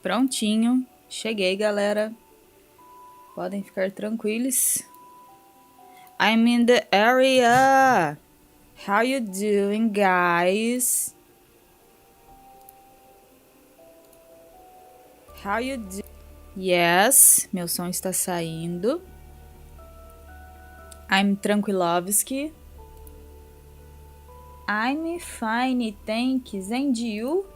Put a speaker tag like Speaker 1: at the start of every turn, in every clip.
Speaker 1: Prontinho. Cheguei, galera. Podem ficar tranquilos. I'm in the area. How you doing, guys? How you do? Yes, meu som está saindo. I'm Tranquilovski. I'm fine, thanks. And you?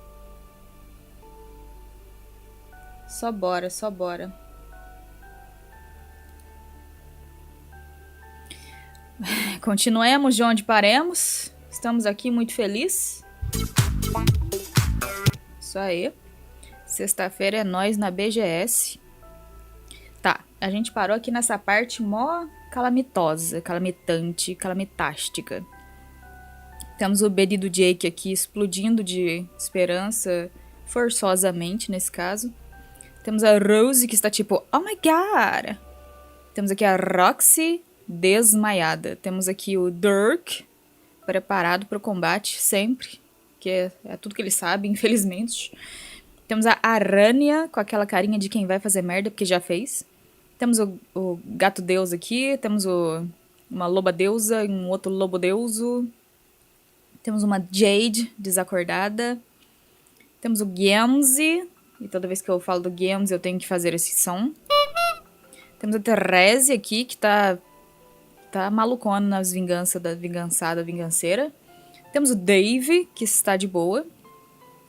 Speaker 1: Só bora, só bora. Continuemos de onde paremos. Estamos aqui muito felizes. Isso aí. Sexta-feira é nós na BGS. Tá, a gente parou aqui nessa parte mó calamitosa, calamitante, calamitástica. Temos o Baby do Jake aqui explodindo de esperança, forçosamente nesse caso. Temos a Rose que está tipo, oh my god! Temos aqui a Roxy desmaiada. Temos aqui o Dirk preparado para o combate sempre, que é tudo que ele sabe, infelizmente. Temos a Aranha com aquela carinha de quem vai fazer merda porque já fez. Temos o gato deus aqui, temos uma loba deusa e um outro lobo deuso. Temos uma Jade desacordada. Temos o Gamze. E toda vez que eu falo do Gamze eu tenho que fazer esse som. Temos a TEREZI aqui, que tá malucona nas vinganceira. Temos o Dave, que está de boa,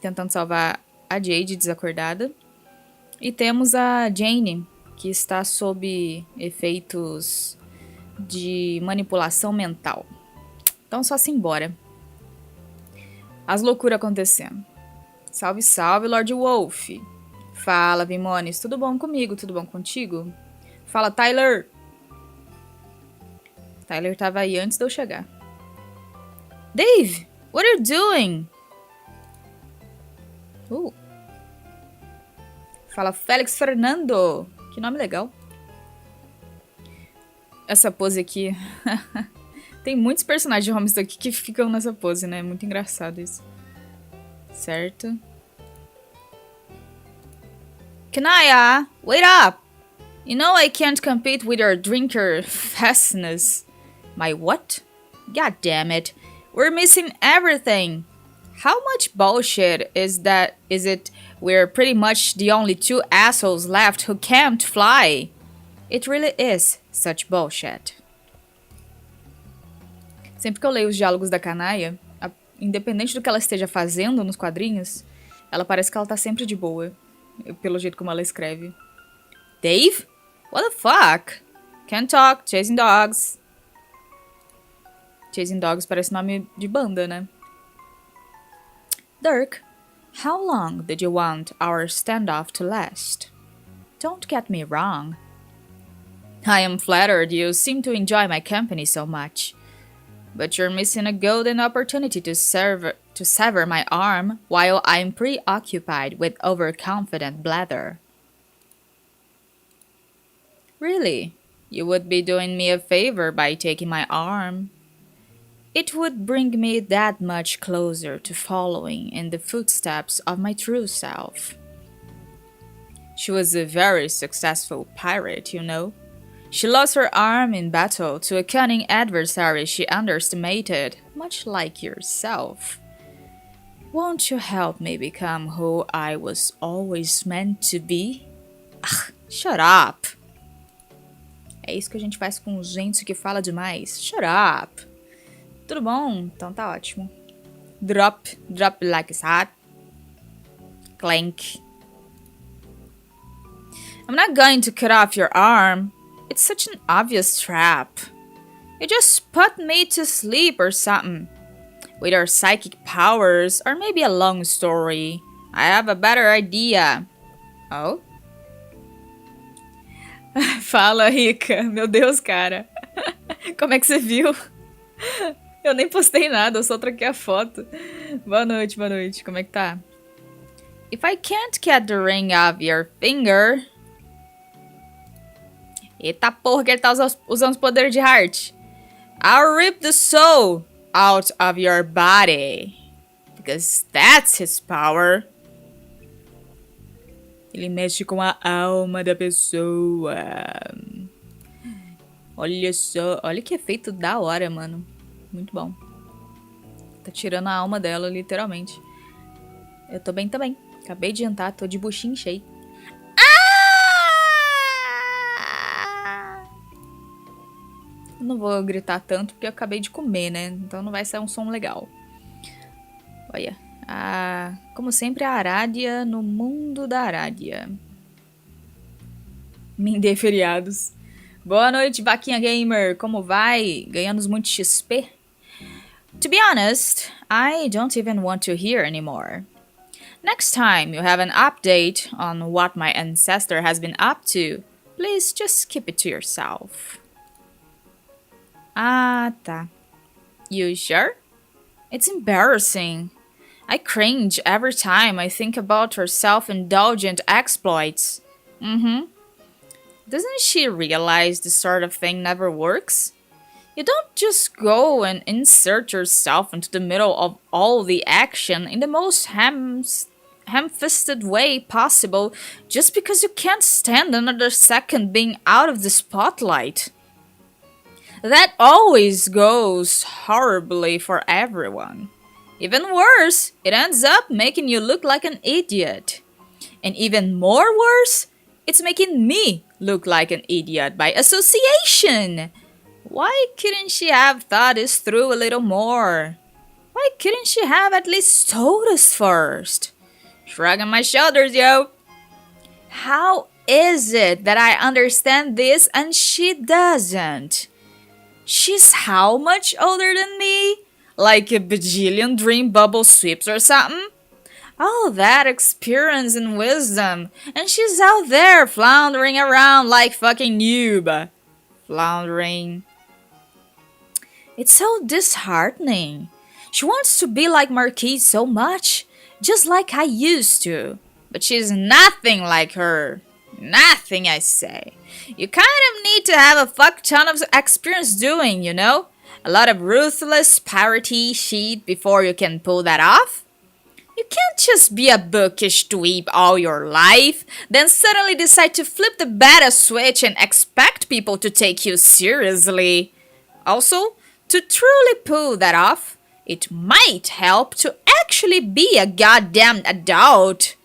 Speaker 1: tentando salvar a Jade desacordada. E temos a Jane, que está sob efeitos de manipulação mental. Então só se embora. As loucuras acontecendo. Salve, salve, Lord Wolf. Fala, Vimones. Tudo bom comigo? Tudo bom contigo? Fala, Tyler. Tyler tava aí antes de eu chegar. Dave, what are you doing? Fala, Félix Fernando. Que nome legal. Essa pose aqui. Tem muitos personagens de Homestuck que ficam nessa pose, né? Muito engraçado isso. Certo. Kanaya, wait up! You know I can't compete with your drinker fastness. My what? God damn it. We're missing everything. How much bullshit is it we're pretty much the only two assholes left who can't fly? It really is such bullshit. Sempre que eu leio os diálogos da Kanaya, independente do que ela esteja fazendo nos quadrinhos, ela parece que ela tá sempre de boa, pelo jeito como ela escreve. Dave? What the fuck? Can't talk, chasing dogs. Chasing dogs parece nome de banda, né? Dirk, how long did you want our standoff to last? Don't get me wrong. I am flattered you seem to enjoy my company so much. But you're missing a golden opportunity to sever my arm while I'm preoccupied with overconfident blather. Really? You would be doing me a favor by taking my arm. It would bring me that much closer to following in the footsteps of my true self. She was a very successful pirate, you know. She lost her arm in battle to a cunning adversary she underestimated, much like yourself. Won't you help me become who I was always meant to be? Ugh, shut up! É isso que a gente faz com gente que fala demais. Shut up! Tudo bom? Então tá ótimo. Drop like it's hot. Clank. I'm not going to cut off your arm. It's such an obvious trap. You just put me to sleep or something. With our psychic powers, or maybe a long story. I have a better idea. Oh? Fala, Rica. Meu Deus, cara. Como é que você viu? Eu nem postei nada, eu só troquei a foto. Boa noite, boa noite. Como é que tá? If I can't get the ring off your finger... Eita porra, que ele tá usando os poderes de Heart. I'll rip the soul out of your body. Because that's his power. Ele mexe com a alma da pessoa. Olha só, olha que efeito da hora, mano. Muito bom. Tá tirando a alma dela, literalmente. Eu tô bem também. Acabei de jantar, tô de buchinho cheio. Não vou gritar tanto porque eu acabei de comer, né? Então não vai ser um som legal. Olha. Como sempre, a Arádia no mundo da Arádia. Me dê feriados. Boa noite, Vaquinha Gamer. Como vai? Ganhamos muito XP? To be honest, I don't even want to hear anymore. Next time you have an update on what my ancestor has been up to, please just keep it to yourself. Ah, tá. You sure? It's embarrassing. I cringe every time I think about her self-indulgent exploits. Doesn't she realize this sort of thing never works? You don't just go and insert yourself into the middle of all the action in the most ham-fisted way possible just because you can't stand another second being out of the spotlight. That always goes horribly for everyone. Even worse, it ends up making you look like an idiot. And even more worse, it's making me look like an idiot by association. Why couldn't she have thought this through a little more? Why couldn't she have at least told us first? Shrugging my shoulders, yo. How is it that I understand this and she doesn't? She's how much older than me? Like a bajillion dream bubble sweeps or something? All that experience and wisdom, and she's out there floundering around like fucking noob. Floundering. It's so disheartening. She wants to be like Marquise so much, just like I used to. But she's nothing like her. Nothing, I say. You kind of need to have a fuck ton of experience doing, you know? A lot of ruthless parity shit before you can pull that off. You can't just be a bookish dweeb all your life, then suddenly decide to flip the beta switch and expect people to take you seriously. Also, to truly pull that off, it might help to actually be a goddamn adult.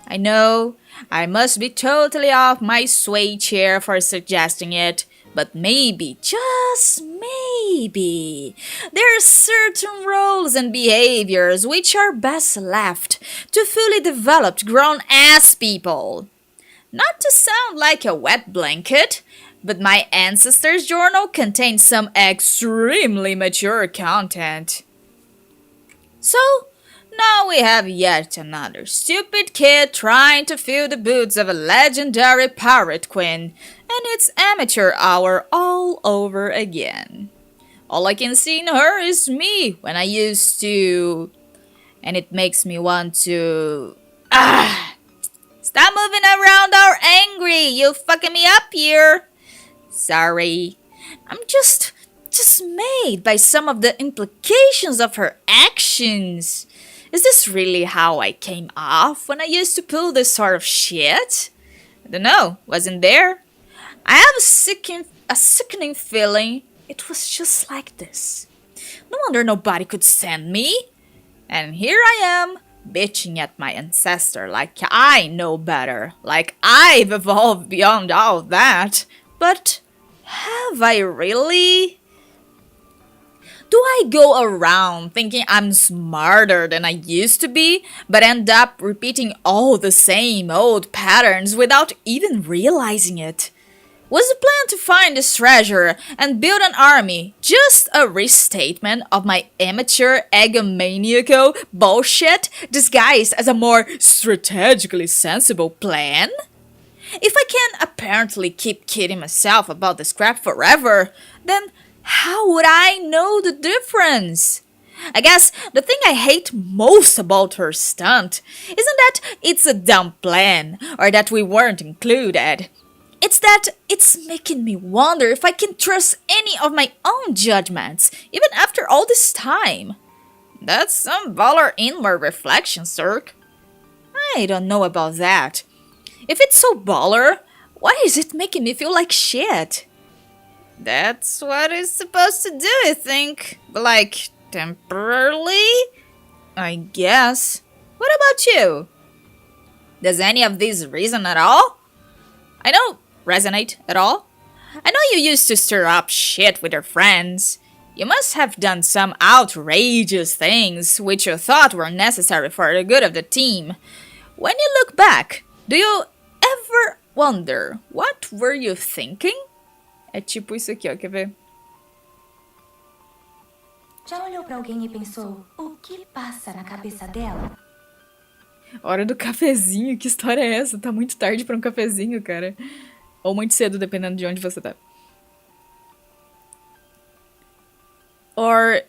Speaker 1: I know, I must be totally off my sway chair for suggesting it, but maybe, just maybe, there are certain roles and behaviors which are best left to fully developed grown-ass people. Not to sound like a wet blanket, but my ancestors' journal contains some extremely mature content. So, now we have yet another stupid kid trying to fill the boots of a legendary pirate queen, and it's amateur hour all over again. All I can see in her is me when I used to, and it makes me want to... Stop moving around all angry, you fucking me up here! Sorry, I'm just dismayed by some of the implications of her actions. Is this really how I came off when I used to pull this sort of shit? I don't know, wasn't there? I have a sickening feeling it was just like this. No wonder nobody could stand me. And here I am, bitching at my ancestor like I know better, like I've evolved beyond all that. But have I really? Do I go around thinking I'm smarter than I used to be, but end up repeating all the same old patterns without even realizing it? Was the plan to find this treasure and build an army just a restatement of my amateur egomaniacal bullshit disguised as a more strategically sensible plan? If I can apparently keep kidding myself about this crap forever, then how would I know the difference? I guess the thing I hate most about her stunt isn't that it's a dumb plan or that we weren't included. It's that it's making me wonder if I can trust any of my own judgments, even after all this time. That's some baller inward reflection, sir. I don't know about that. If it's so baller, why is it making me feel like shit? That's what it's supposed to do, I think. But like, temporarily? I guess. What about you? Does any of these reason at all? I don't resonate at all. I know you used to stir up shit with your friends. You must have done some outrageous things which you thought were necessary for the good of the team. When you look back, do you ever wonder what were you thinking? É tipo isso aqui, ó, quer ver?
Speaker 2: Já olhou pra alguém e pensou o que passa na cabeça dela?
Speaker 1: Hora do cafezinho, que história é essa? Tá muito tarde pra um cafezinho, cara. Ou muito cedo, dependendo de onde você tá. Or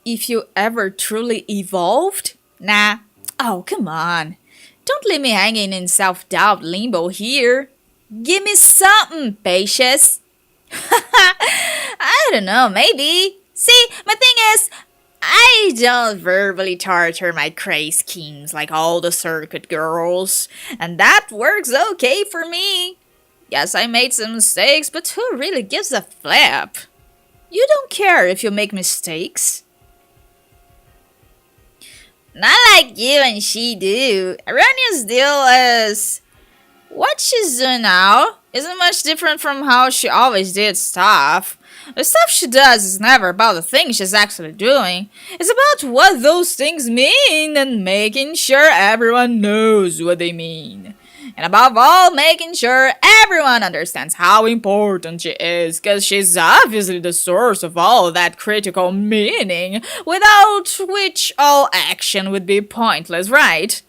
Speaker 1: if you ever truly evolved? Nah. Oh, come on. Don't leave me hanging in self-doubt limbo here. Give me something, Patience. I don't know, maybe. See, my thing is, I don't verbally torture my crazy schemes like all the circuit girls, and that works okay for me. Yes, I made some mistakes, but who really gives a flip? You don't care if you make mistakes. Not like you and she do. Arania's deal is... what she's doing now isn't much different from how she always did stuff. The stuff she does is never about the things she's actually doing. It's about what those things mean and making sure everyone knows what they mean. And above all, making sure everyone understands how important she is, because she's obviously the source of all that critical meaning, without which all action would be pointless, right?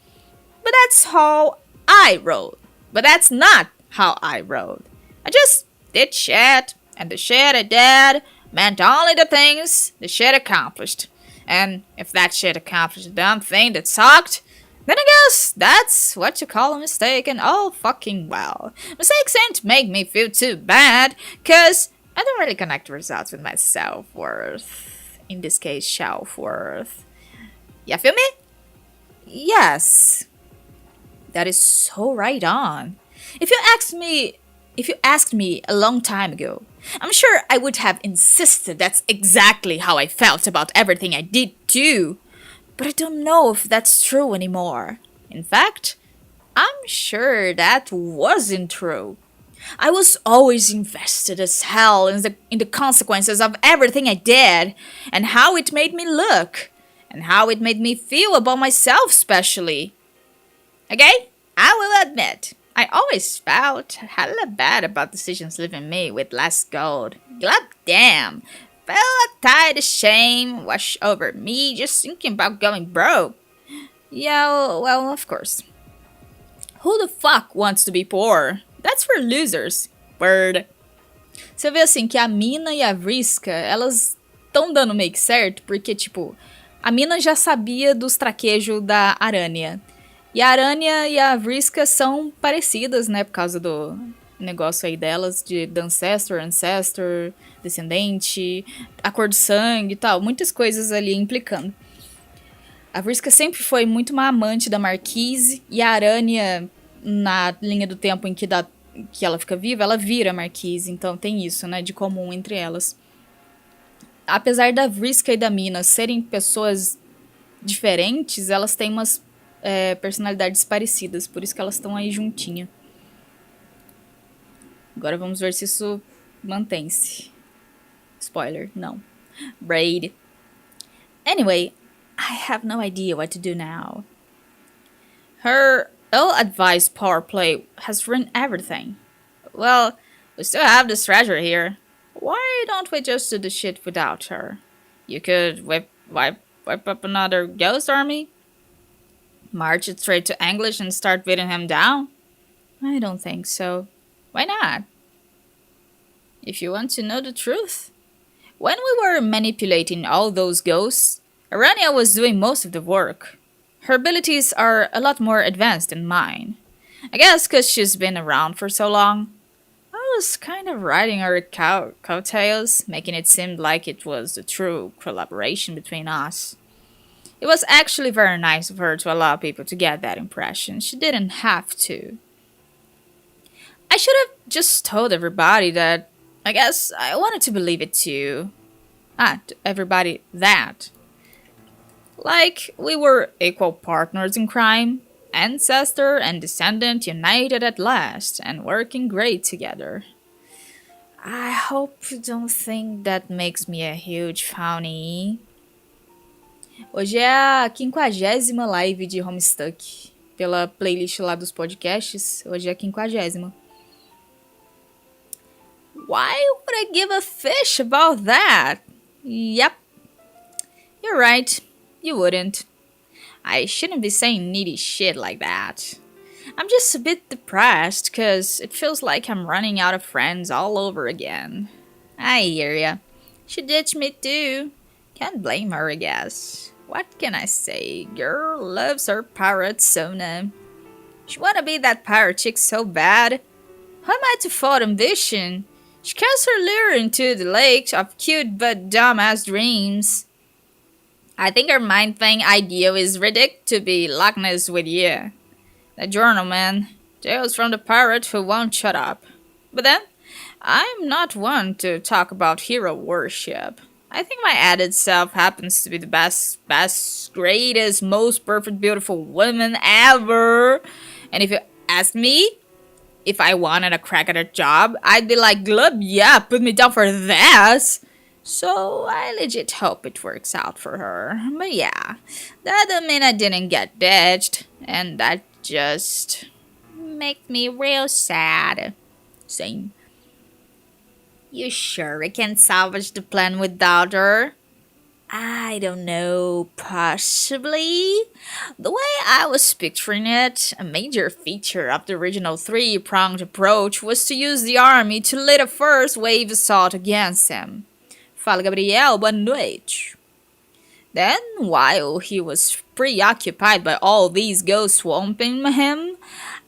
Speaker 1: But that's how I wrote. But that's not how I wrote. I just did shit, and the shit I did meant only the things the shit accomplished. And if that shit accomplished a dumb thing that sucked, then I guess that's what you call a mistake, and all fucking well. Mistakes ain't make me feel too bad, cause I don't really connect results with my self-worth. In this case, self-worth. You feel me? Yes. That is so right on. If you asked me a long time ago, I'm sure I would have insisted that's exactly how I felt about everything I did too. But I don't know if that's true anymore. In fact, I'm sure that wasn't true. I was always invested as hell in the consequences of everything I did, and how it made me look, and how it made me feel about myself especially. Okay? I will admit, I always felt hella bad about decisions leaving me with less gold. God damn. Felt a tide of shame wash over me just thinking about going broke. Yeah, well, of course. Who the fuck wants to be poor? That's for losers. Word. Você vê assim que a Mina e a Vriska, elas estão dando meio que certo, porque, tipo, a Mina já sabia dos traquejos da Arania. E a Arania e a Vriska são parecidas, né, por causa do negócio aí delas, de ancestor, descendente, a cor do sangue e tal, muitas coisas ali implicando. A Vriska sempre foi muito uma amante da Marquise, e a Arania, na linha do tempo em que ela fica viva, ela vira Marquise, então tem isso, né, de comum entre elas. Apesar da Vriska e da Mina serem pessoas diferentes, elas têm umas personalidades parecidas, por isso que elas estão aí juntinha. Agora vamos ver se isso mantém-se. Spoiler, não. Braid. Anyway, I have no idea what to do now. Her ill-advised power play has ruined everything. Well, we still have this treasure here. Why don't we just do the shit without her? You could wipe up another ghost army? March it straight to English and start beating him down? I don't think so. Why not? If you want to know the truth, when we were manipulating all those ghosts, Arania was doing most of the work. Her abilities are a lot more advanced than mine. I guess because she's been around for so long. I was kind of riding her coattails, making it seem like it was a true collaboration between us. It was actually very nice of her to allow people to get that impression. She didn't have to. I should have just told everybody that. I guess I wanted to believe it too. To everybody that. Like, we were equal partners in crime, ancestor and descendant united at last, and working great together. I hope you don't think that makes me a huge phony. Hoje é a 50ª live de Homestuck. Pela playlist lá dos podcasts, hoje é a 50ª. Why would I give a fish about that? Yep. You're right. You wouldn't. I shouldn't be saying needy shit like that. I'm just a bit depressed because it feels like I'm running out of friends all over again. I hear ya. She ditched me too. Can't blame her, I guess. What can I say? Girl loves her pirate Sona. She wanna be that pirate chick so bad. How am I to fault ambition? She cast her lure into the lake of cute but dumbass dreams. I think her mind thing idea is ridiculous to be Loch Ness with you. The journal, man. Tales from the pirate who won't shut up. But then, I'm not one to talk about hero worship. I think my added self happens to be the best, greatest, most perfect, beautiful woman ever. And if you ask me if I wanted a crack at a job, I'd be like, glub, yeah, put me down for that. So I legit hope it works out for her. But yeah, that doesn't mean I didn't get ditched. And that just makes me real sad. Same. You sure we can salvage the plan without her? I don't know, possibly. The way I was picturing it, a major feature of the original three-pronged approach was to use the army to lead a first wave assault against him. Fala, Gabriel, boa noite. Then, while he was preoccupied by all these ghosts swamping him,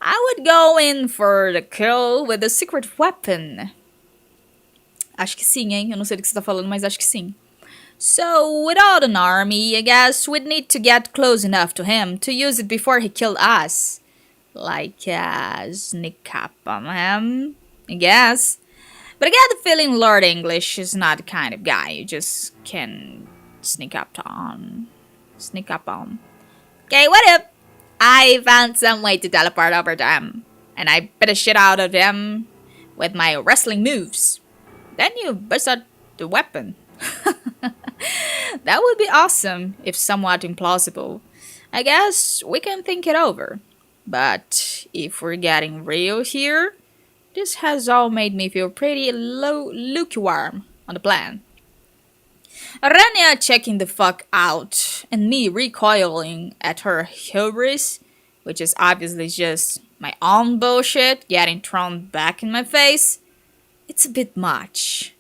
Speaker 1: I would go in for the kill with a secret weapon. Acho que sim, hein? Eu não sei do que você tá falando, mas acho que sim. So, without an army, I guess we'd need to get close enough to him to use it before he killed us. Like, sneak up on him, I guess. But I get the feeling Lord English is not the kind of guy you just can sneak up on. Okay, what if I found some way to teleport over to him, and I bit the shit out of him with my wrestling moves? Then you bust out the weapon. That would be awesome, if somewhat implausible. I guess we can think it over. But if we're getting real here, this has all made me feel pretty lukewarm on the plan. Rania checking the fuck out, and me recoiling at her hubris, which is obviously just my own bullshit getting thrown back in my face. It's a bit much.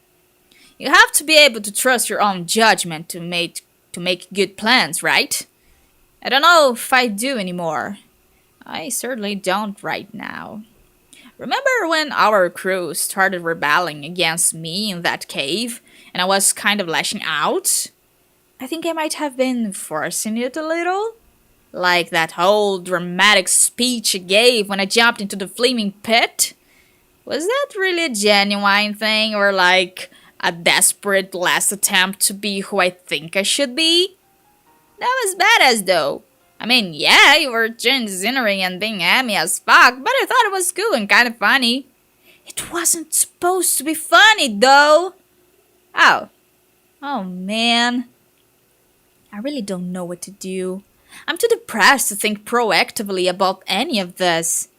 Speaker 1: You have to be able to trust your own judgment to make good plans, right? I don't know if I do anymore. I certainly don't right now. Remember when our crew started rebelling against me in that cave, and I was kind of lashing out? I think I might have been forcing it a little. Like that whole dramatic speech I gave when I jumped into the flaming pit. Was that really a genuine thing, or like a desperate last attempt to be who I think I should be? That was badass though. I mean, yeah, you were transgenering and being hammy as fuck, but I thought it was cool and kind of funny. It wasn't supposed to be funny though. Oh man. I really don't know what to do. I'm too depressed to think proactively about any of this.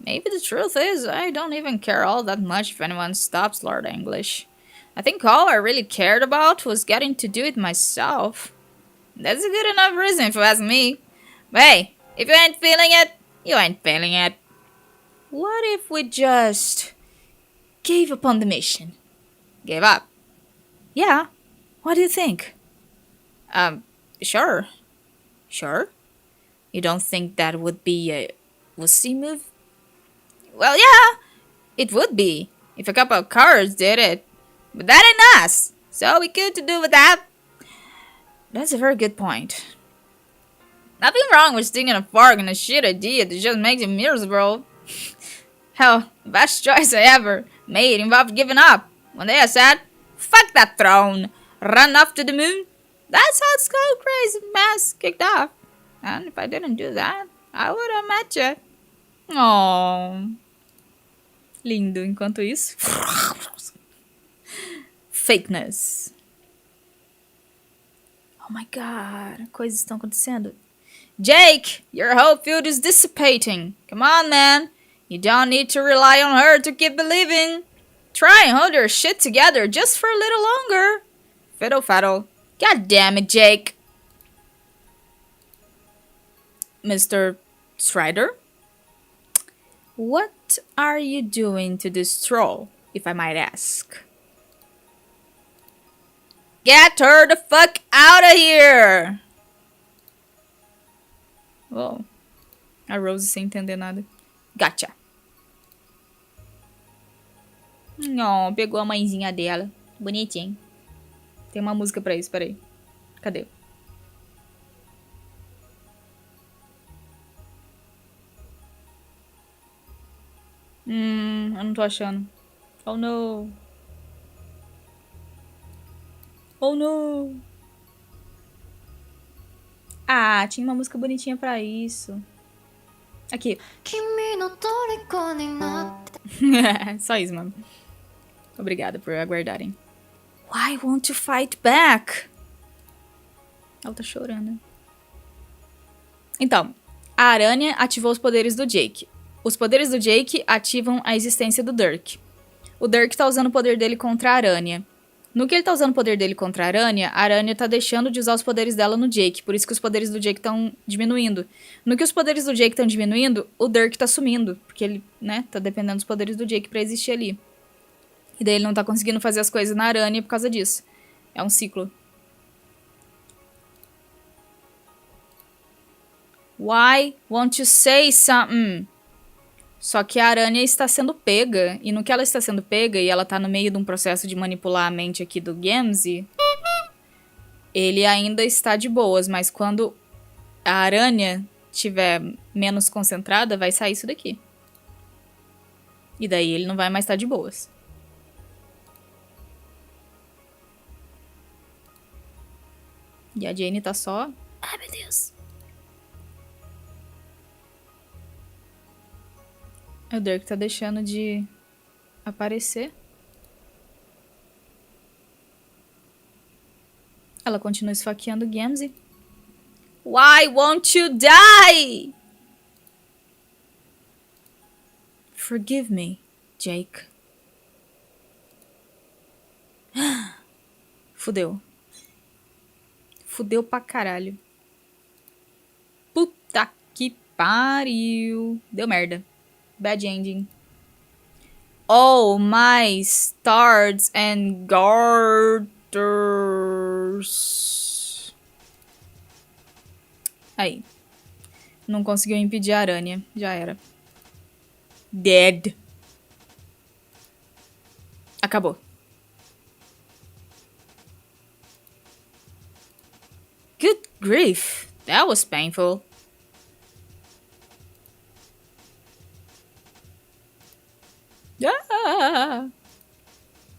Speaker 1: Maybe the truth is, I don't even care all that much if anyone stops Lord English. I think all I really cared about was getting to do it myself. That's a good enough reason if you ask me. But hey, if you ain't feeling it, you ain't feeling it. What if we just gave up on the mission? Gave up? Yeah. What do you think? Sure. Sure? You don't think that would be a wussy move? Well, yeah, it would be, if a couple of cowards did it. But that ain't us, so we could to do with that. That's a very good point. Nothing wrong with sticking a fork in a shit idea that just makes you miserable. Hell, the best choice I ever made involved giving up. One day I said, fuck that throne. Run off to the moon. That's how Skull Crazy Mass kicked off. And if I didn't do that, I would have met you. Oh, lindo. Enquanto isso... Fakeness. Oh my god. Coisas estão acontecendo. Jake, your hope field is dissipating. Come on, man. You don't need to rely on her to keep believing. Try and hold your shit together just for a little longer. Fiddle faddle. God damn it, Jake. Mr. Strider? What are you doing to this troll, if I might ask? Get her the fuck out of here! Whoa. A Rose sem entender nada. Gotcha. Não, pegou a mãezinha dela. Bonitinho. Tem uma música pra isso, peraí. Cadê? Eu não tô achando. Oh, no. Oh, no. Ah, tinha uma música bonitinha pra isso. Aqui. Só isso, mano. Obrigada por aguardarem. Why won't you fight back? Ela tá chorando. Então, a aranha ativou os poderes do Jake. Os poderes do Jake ativam a existência do Dirk. O Dirk tá usando o poder dele contra a aranha. No que ele tá usando o poder dele contra a aranha tá deixando de usar os poderes dela no Jake. Por isso que os poderes do Jake estão diminuindo. No que os poderes do Jake estão diminuindo, o Dirk tá sumindo. Porque ele, né, tá dependendo dos poderes do Jake pra existir ali. E daí ele não tá conseguindo fazer as coisas na aranha por causa disso. É um ciclo. Why won't you say something? Só que a aranha está sendo pega. E no que ela está sendo pega, e ela tá no meio de um processo de manipular a mente aqui do Gamzee, ele ainda está de boas. Mas quando a aranha estiver menos concentrada, vai sair isso daqui. E daí ele não vai mais estar de boas. E a Jane tá só... Ai, meu Deus. O Dirk tá deixando de aparecer. Ela continua esfaqueando o Gamzee. Why won't you die? Forgive me, Jake. Fudeu. Fudeu pra caralho. Puta que pariu. Deu merda. Bad ending. Oh, my stars and garters. Aí. Não conseguiu impedir a aranha. Já era. Dead. Acabou. Good grief. That was painful. Ah!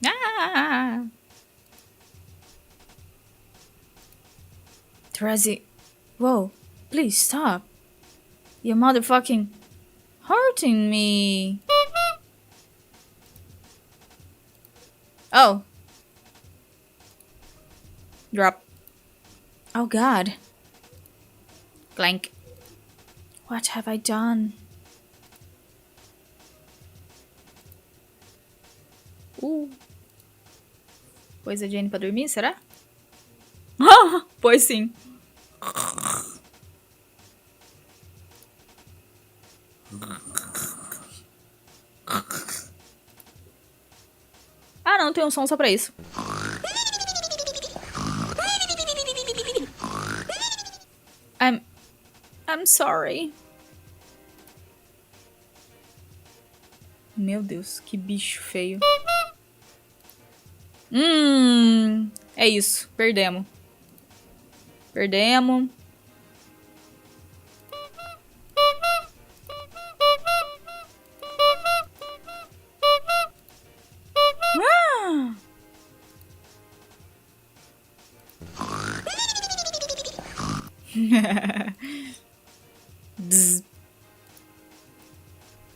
Speaker 1: Ah! Terezi, whoa, please stop. You're motherfucking hurting me. Oh. Drop. Oh god. Blank. What have I done? Pôs a Jane pra dormir, será? Pois sim. Ah, não, tem um som só pra isso. I'm sorry. Meu Deus, que bicho feio. É isso, perdemos. Perdemos. Bzz.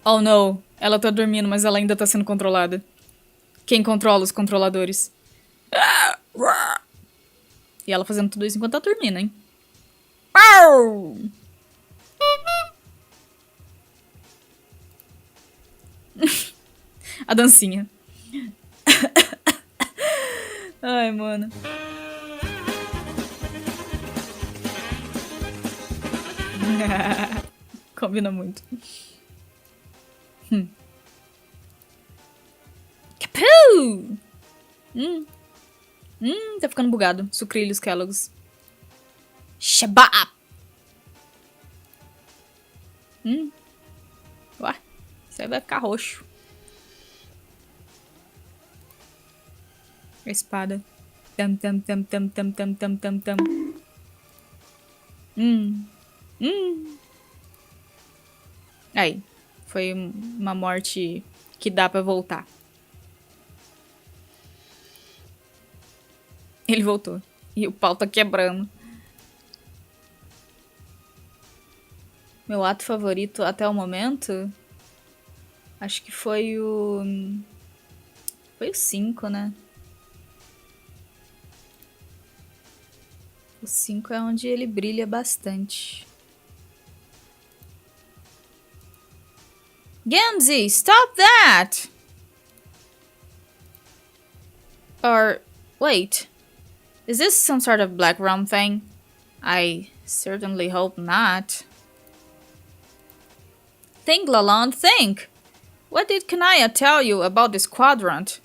Speaker 1: Oh não, ela tá dormindo, mas ela ainda tá sendo controlada. Quem controla os controladores? E ela fazendo tudo isso enquanto tá dormindo, hein? Pau! A dancinha. Ai, mano. Combina muito. Capu! Tá ficando bugado. Sucrilhos Kellogg's. Shabab! Ué, isso aí vai ficar roxo. A espada. Tam, tam, tam, tam, tam, tam, tam, tam, tam. Aí, foi uma morte que dá pra voltar. Ele voltou. E o pau tá quebrando. Meu ato favorito até o momento... Acho que foi o... Foi o 5, né? O 5 é onde ele brilha bastante. Gamzee, stop that! Or, wait. Is this some sort of black rum thing? I certainly hope not. Think, Lalonde, think! What did Kanaya tell you about this quadrant?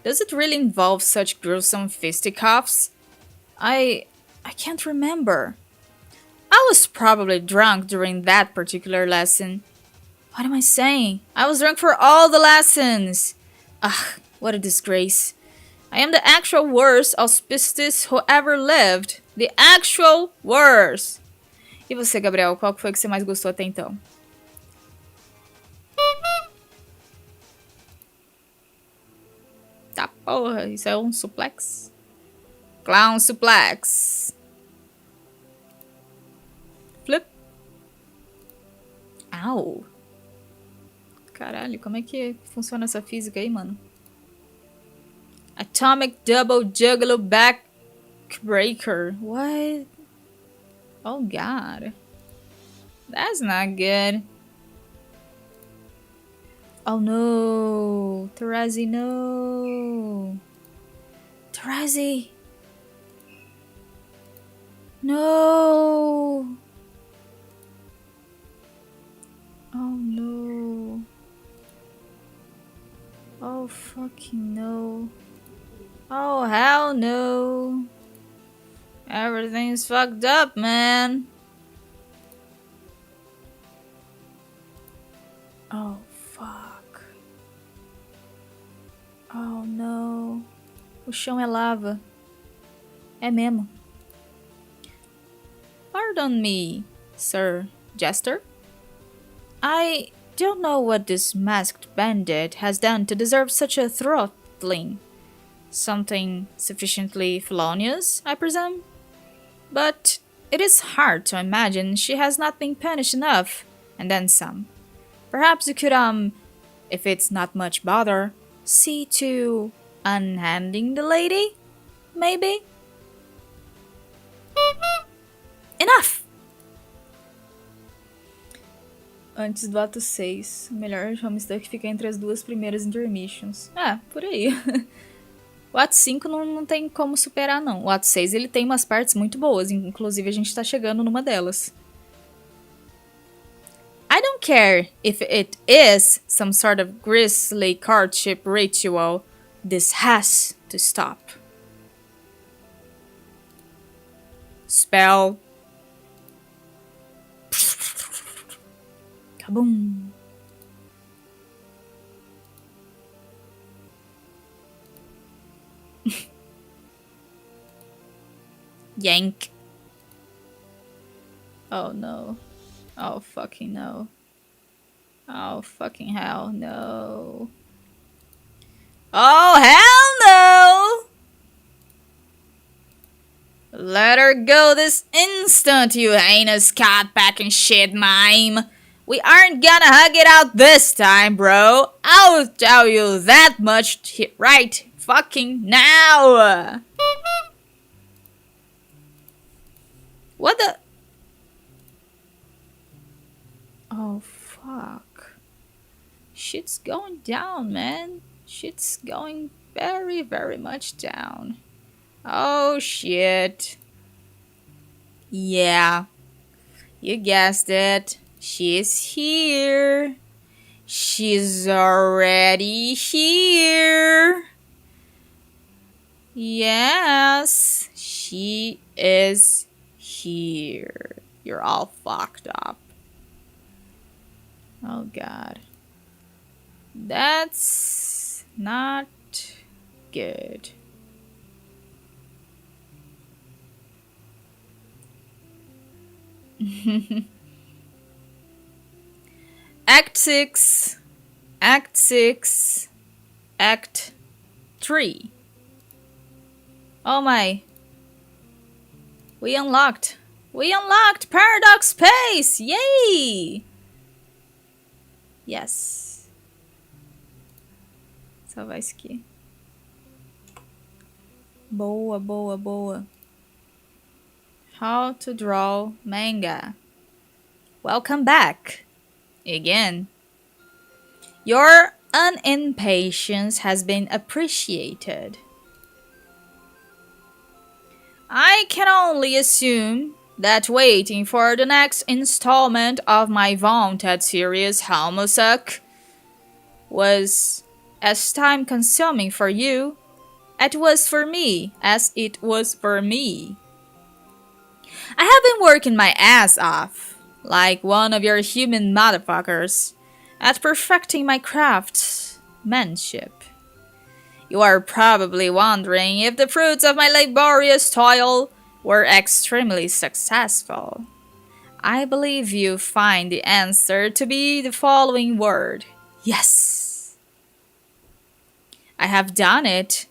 Speaker 1: Does it really involve such gruesome fisticuffs? I can't remember. I was probably drunk during that particular lesson. What am I saying? I was drunk for all the lessons! Ugh, what a disgrace. I am the actual worst auspicious who ever lived. The actual worst! E você, Gabriel, qual foi que você mais gostou até então? Tá porra, isso é um suplex? Clown suplex. Flip. Au. Caralho, como é que funciona essa física aí, mano? Atomic double juggalo backbreaker. What? Oh, God. That's not good. Oh, no. TEREZI, no. TEREZI. No. Oh, no. Oh, fucking no. Oh, hell no. Everything's fucked up, man. Oh, fuck. Oh, no. O chão é lava. É mesmo. Pardon me, Sir Jester. I don't know what this masked bandit has done to deserve such a throttling. Something sufficiently felonious, I presume? But it is hard to imagine she has not been punished enough, and then some. Perhaps you could, if it's not much bother, see to unhanding the lady? Maybe? Enough! Antes do ato 6. O melhor HOMESTUCK fica entre as duas primeiras intermissions. Ah, por aí. O ato 5 não tem como superar, não. O ato 6 ele tem umas partes muito boas. Inclusive, a gente tá chegando numa delas. I don't care if it is some sort of grisly courtship ritual. This has to stop. Spell. Kaboom. Yank. Oh no. Oh fucking no. Oh fucking hell no. Oh hell no! Let her go this instant, you heinous cat-packing shit mime. We aren't gonna hug it out this time, bro. I'll tell you that much right fucking now. What the? Oh, fuck. Shit's going down, man. Shit's going very, very much down. Oh, shit. Yeah. You guessed it. She's here. She's already here. Yes, she is here. You're all fucked up. Oh, God. That's not good. Act 6, Act 6, Act 3. Oh my. We unlocked Paradox Space! Yay! Yes. Salvar isso aqui. Boa, boa, boa. How to draw manga. Welcome back. Again. Your unimpatience has been appreciated. I can only assume that waiting for the next installment of my vaunted series HOMESTUCK was as time-consuming for you as it was for me. I have been working my ass off, like one of your human motherfuckers, at perfecting my craftsmanship. You are probably wondering if the fruits of my laborious toil were extremely successful. I believe you find the answer to be the following word: yes. I have done it.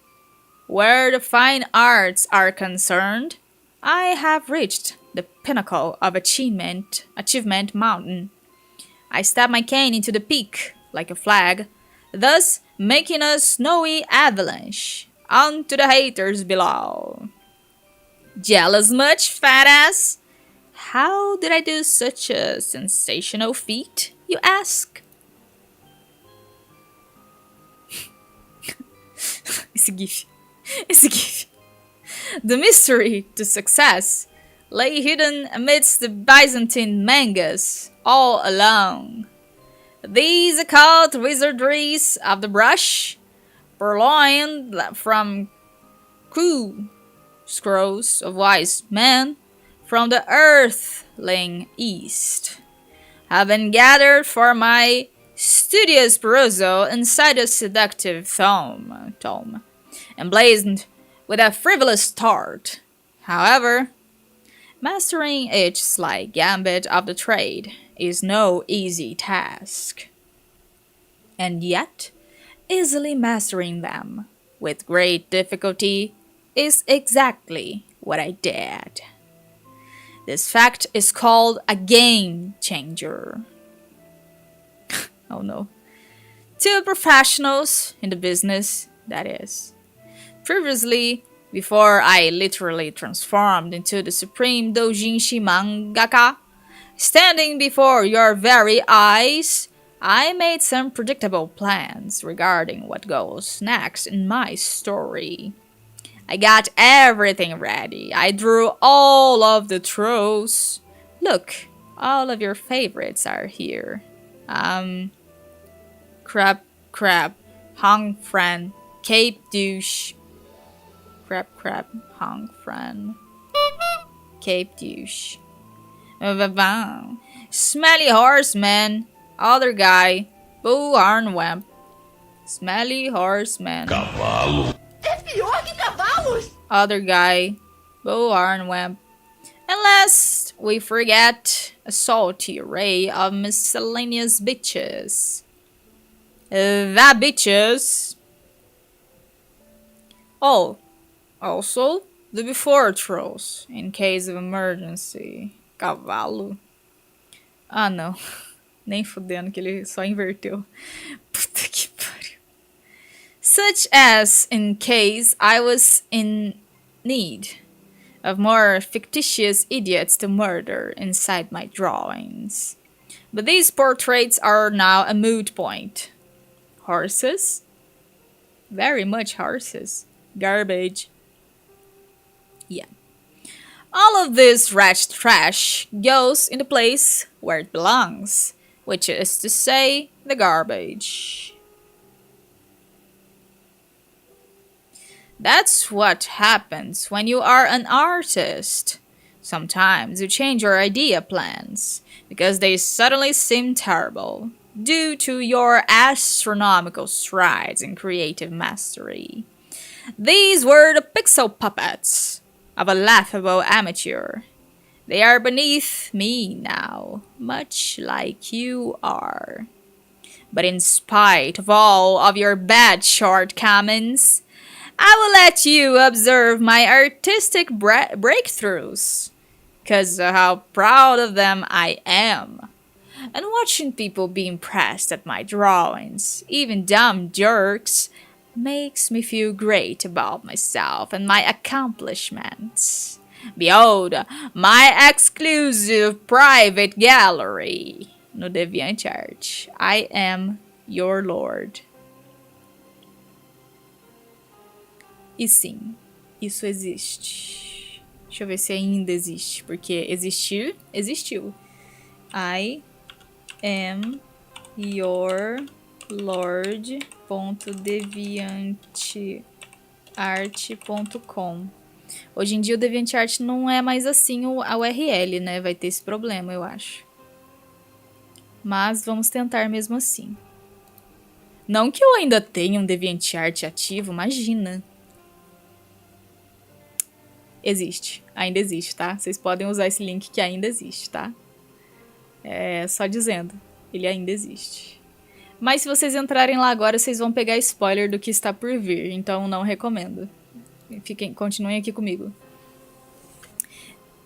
Speaker 1: Where the fine arts are concerned, I have reached the pinnacle of achievement mountain. I stab my cane into the peak like a flag, thus making a snowy avalanche onto the haters below. Jealous much, fat ass? How did I do such a sensational feat, you ask? Esse gif. The mystery to success lay hidden amidst the Byzantine mangas all along. These occult wizardries of the brush, purloined from scrolls of wise men from the earthling east, have been gathered for my studious perusal inside a seductive tome, emblazoned with a frivolous start. However, mastering each sly gambit of the trade is no easy task. And yet, easily mastering them with great difficulty is exactly what I did. This fact is called a game changer. Oh no. To professionals in the business, that is. Previously, before I literally transformed into the supreme doujinshi mangaka, standing before your very eyes, I made some predictable plans regarding what goes next in my story. I got everything ready. I drew all of the trolls. Look, all of your favorites are here. Crab, Hong Fran, Cape Douche. Crab, Hong Fran, Cape Douche. Smelly Horseman, other guy, Bull Horn Wamp. Smelly Horseman.
Speaker 3: Cavalo.
Speaker 2: É pior que cavalos!
Speaker 1: Other guy, Bull Horn Wamp. And lest we forget a salty array of miscellaneous bitches. The bitches. Oh, also The before throws, in case of emergency. Cavalo. Ah, não. Nem fudendo que ele só inverteu. Puta que pariu. Such as in case I was in need of more fictitious idiots to murder inside my drawings. But these portraits are now a moot point. Horses? Very much horses. Garbage. Yeah. All of this wretched trash goes in the place where it belongs, which is to say, the garbage. That's what happens when you are an artist. Sometimes you change your idea plans because they suddenly seem terrible due to your astronomical strides in creative mastery. These were the pixel puppets of a laughable amateur. They are beneath me now, much like you are. But in spite of all of your bad shortcomings, I will let you observe my artistic breakthroughs, 'cause of how proud of them I am. And watching people be impressed at my drawings, even dumb jerks, makes me feel great about myself and my accomplishments. Behold, my exclusive private gallery no DeviantArt. I am your lord. E sim, isso existe. Deixa eu ver se ainda existe, porque existir, existiu. I am your lord.deviantart.com. Hoje em dia o DeviantArt não é mais assim a URL, né? Vai ter esse problema, eu acho. Mas vamos tentar mesmo assim. Não que eu ainda tenha um DeviantArt ativo, imagina. Existe, ainda existe, tá? Vocês podem usar esse link que ainda existe, tá? É só dizendo, ele ainda existe. Mas se vocês entrarem lá agora, vocês vão pegar spoiler do que está por vir, então não recomendo. Continuem aqui comigo.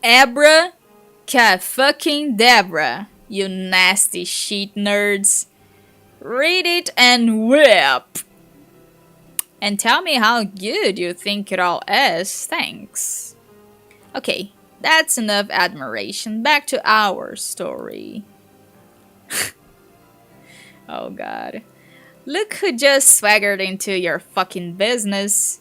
Speaker 1: Abra fucking Debra, you nasty shit nerds. Read it and whip. And tell me how good you think it all is, thanks. Okay, that's enough admiration. Back to our story. Oh god. Look who just swaggered into your fucking business.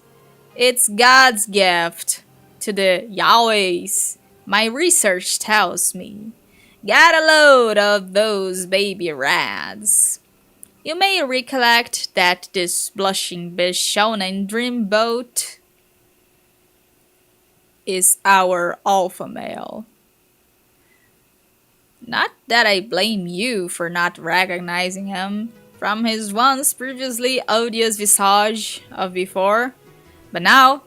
Speaker 1: It's God's gift to the Yahwehs, my research tells me. Got a load of those baby rads. You may recollect that this blushing Bishonen dreamboat is our alpha male. Not that I blame you for not recognizing him from his once previously odious visage of before, but now,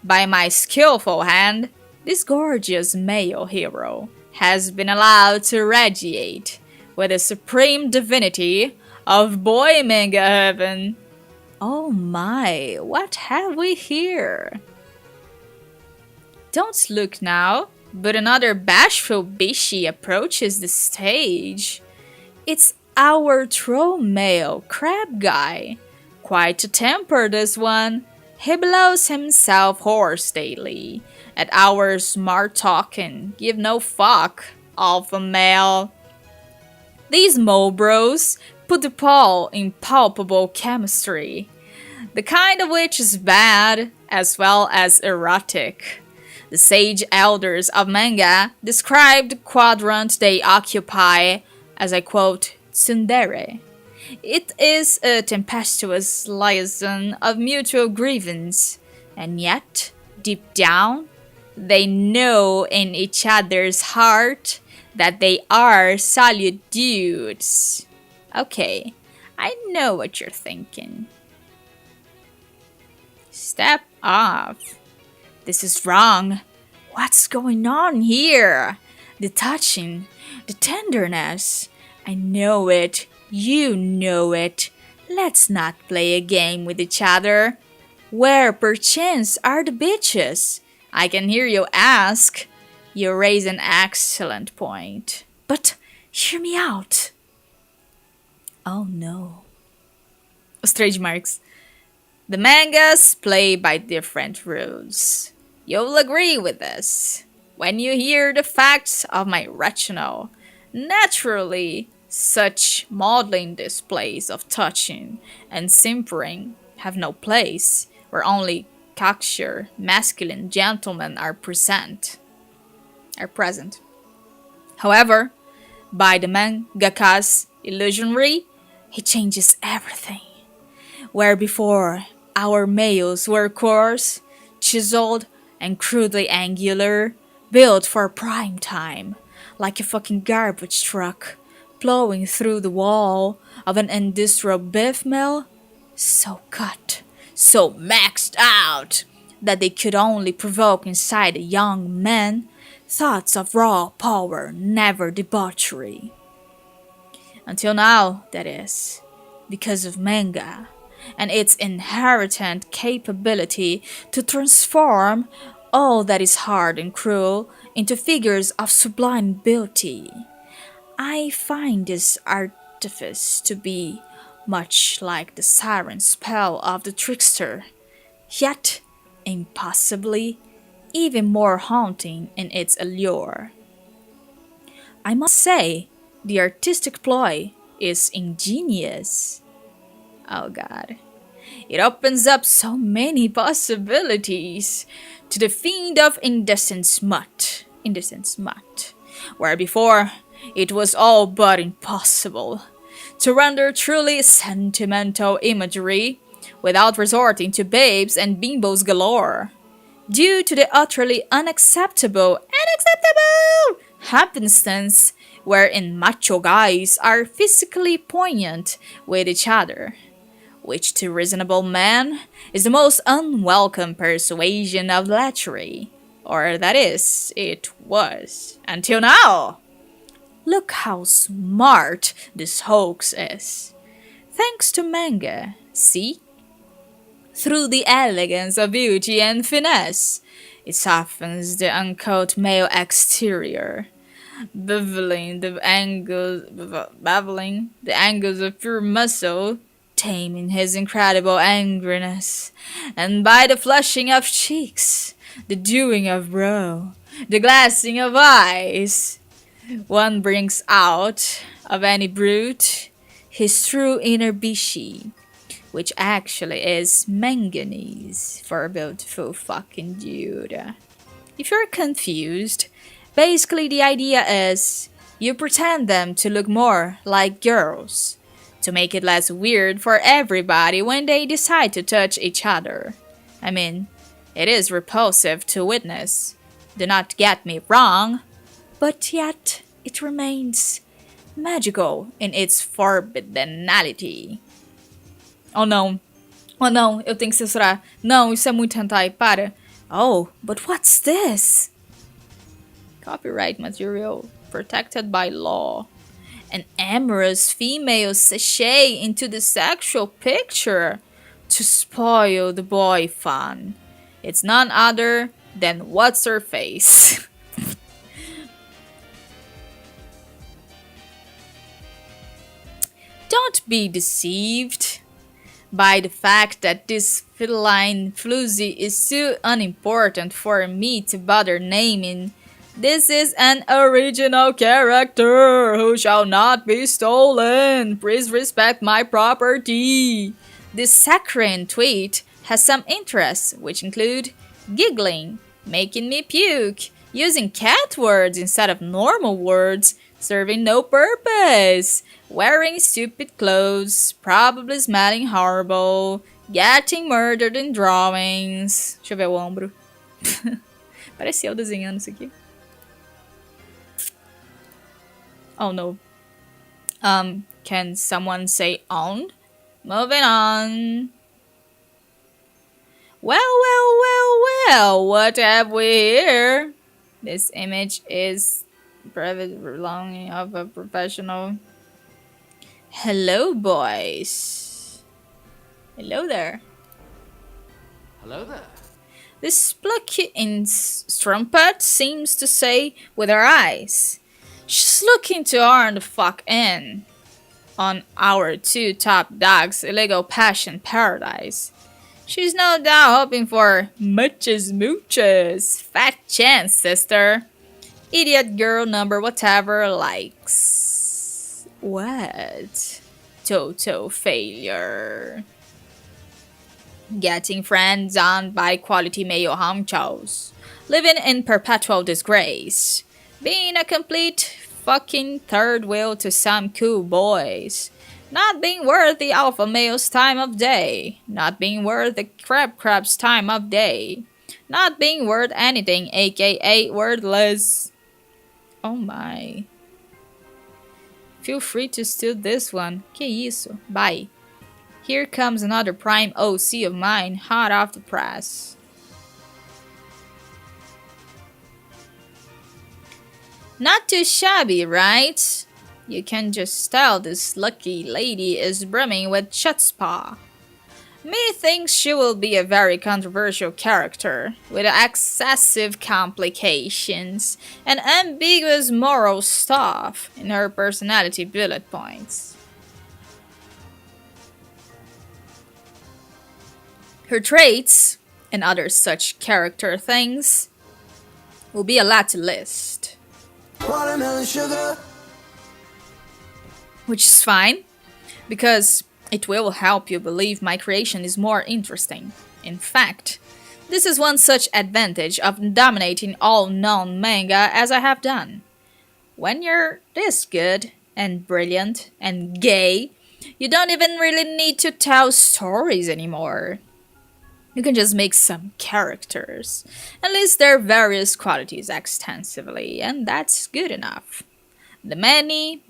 Speaker 1: by my skillful hand, this gorgeous male hero has been allowed to radiate with the supreme divinity of boy manga heaven. Oh my, what have we here? Don't look now, but another bashful bishi approaches the stage. It's our troll male crab guy. Quite a temper, this one. He blows himself hoarse daily at our smart talking, give no fuck, alpha male. These mobros put the Paul in palpable chemistry, the kind of which is bad as well as erotic. The sage elders of manga described the quadrant they occupy as, I quote, tsundere. It is a tempestuous liaison of mutual grievance, and yet, deep down, they know in each other's heart that they are solid dudes. Okay, I know what you're thinking. Step off. This is wrong. What's going on here? The touching, the tenderness. I know it. You know it. Let's not play a game with each other. Where perchance are the bitches? I can hear you ask. You raise an excellent point. But hear me out. Oh no. Os trademarks. The mangas play by different rules. You'll agree with this. When you hear the facts of my rationale, naturally, such maudlin displays of touching and simpering have no place where only cocksure masculine gentlemen are present. However, by the mangaka's illusionary, he changes everything. Where before our males were coarse, chiseled, and crudely angular, built for prime time, like a fucking garbage truck, plowing through the wall of an industrial beef mill, so cut, so maxed out, that they could only provoke inside a young man thoughts of raw power, never debauchery. Until now, that is, because of manga and its inherent capability to transform all that is hard and cruel into figures of sublime beauty. I find this artifice to be much like the siren spell of the trickster, yet impossibly even more haunting in its allure. I must say, the artistic ploy is ingenious. Oh god. It opens up so many possibilities to the fiend of indecent smut, where before it was all but impossible to render truly sentimental imagery without resorting to babes and bimbos galore, due to the utterly unacceptable happenstance wherein macho guys are physically poignant with each other, which to reasonable men is the most unwelcome persuasion of lechery. Or that is, it was. Until now! Look how smart this hoax is. Thanks to manga, see? Through the elegance of beauty and finesse, it softens the uncouth male exterior, beveling the angles of pure muscle, taming his incredible angriness, and by the flushing of cheeks, the dewing of brow, the glassing of eyes, one brings out of any brute his true inner bishi, which actually is manganese for a beautiful fucking dude. If you're confused, basically the idea is you pretend them to look more like girls, to make it less weird for everybody when they decide to touch each other. I mean, it is repulsive to witness, do not get me wrong, but yet it remains magical in its forbiddenality. Oh não, eu tenho que censurar. Não, isso é muito hentai, para. Oh, but what's this? Copyright material protected by law. An amorous female sashay into the sexual picture to spoil the boy fun. It's none other than what's her face. Don't be deceived by the fact that this feline floozy is too unimportant for me to bother naming. This is an original character who shall not be stolen. Please respect my property. This saccharine tweet has some interests, which include giggling, making me puke, using cat words instead of normal words, serving no purpose, wearing stupid clothes, probably smelling horrible, getting murdered in drawings. Deixa eu ver o ombro. Parecia eu desenhando isso aqui. Oh no. Can someone say on? Moving on. Well, what have we here? This image is private belonging of a professional. Hello, boys. Hello there.
Speaker 3: Hello there.
Speaker 1: This plucky strumpet seems to say with her eyes. She's looking to earn the fuck in on our two top dogs' illegal passion paradise. She's no doubt hoping for muchas muchas. Fat chance, sister. Idiot girl number whatever likes. What? Total failure. Getting friends on by quality male honchos. Living in perpetual disgrace. Being a complete fucking third wheel to some cool boys. Not being worth the alpha male's time of day. Not being worth the crab's time of day. Not being worth anything, aka worthless. Oh my. Feel free to steal this one. Que isso? Bye. Here comes another prime OC of mine, hot off the press. Not too shabby, right? You can just tell this lucky lady is brimming with chutzpah. Methinks she will be a very controversial character, with excessive complications and ambiguous moral stuff in her personality bullet points. Her traits, and other such character things, will be a lot to list. Watermelon sugar. Which is fine, because it will help you believe my creation is more interesting. In fact, this is one such advantage of dominating all known manga as I have done. When you're this good, and brilliant, and gay, you don't even really need to tell stories anymore. You can just make some characters, and list their various qualities extensively, and that's good enough. The many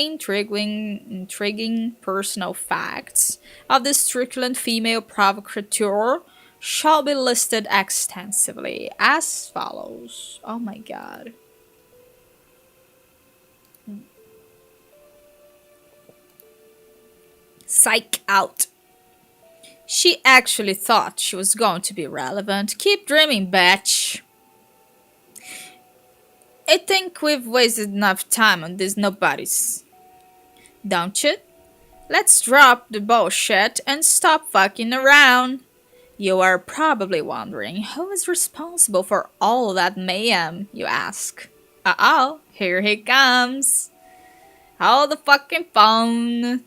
Speaker 1: intriguing personal facts of this truculent female provocateur shall be listed extensively as follows. Oh my god. Psych out. She actually thought she was going to be relevant. Keep dreaming, bitch. I think we've wasted enough time on these nobodies. Don't you? Let's drop the bullshit and stop fucking around. You are probably wondering who is responsible for all that mayhem, you ask. Uh-oh, here he comes. Hold the fucking phone.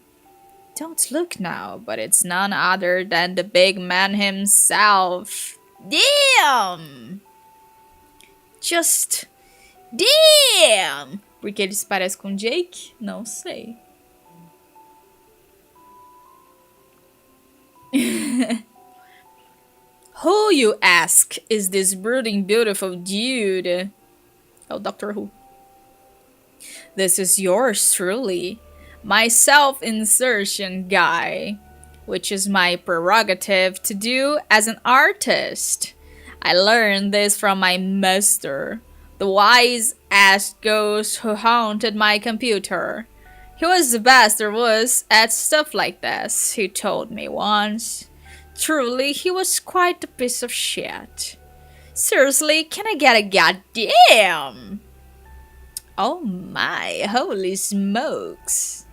Speaker 1: Don't look now, but it's none other than the big man himself. Damn! Just... Damn! Porque ele se parece com Jake? Não sei. Who, you ask, is this brooding beautiful dude? Oh, Doctor Who. This is yours truly, my self-insertion guy, which is my prerogative to do as an artist. I learned this from my master, the wise-ass ghost who haunted my computer. He was the best there was at stuff like this, he told me once. Truly, he was quite a piece of shit. Seriously, can I get a goddamn? Oh my, holy smokes.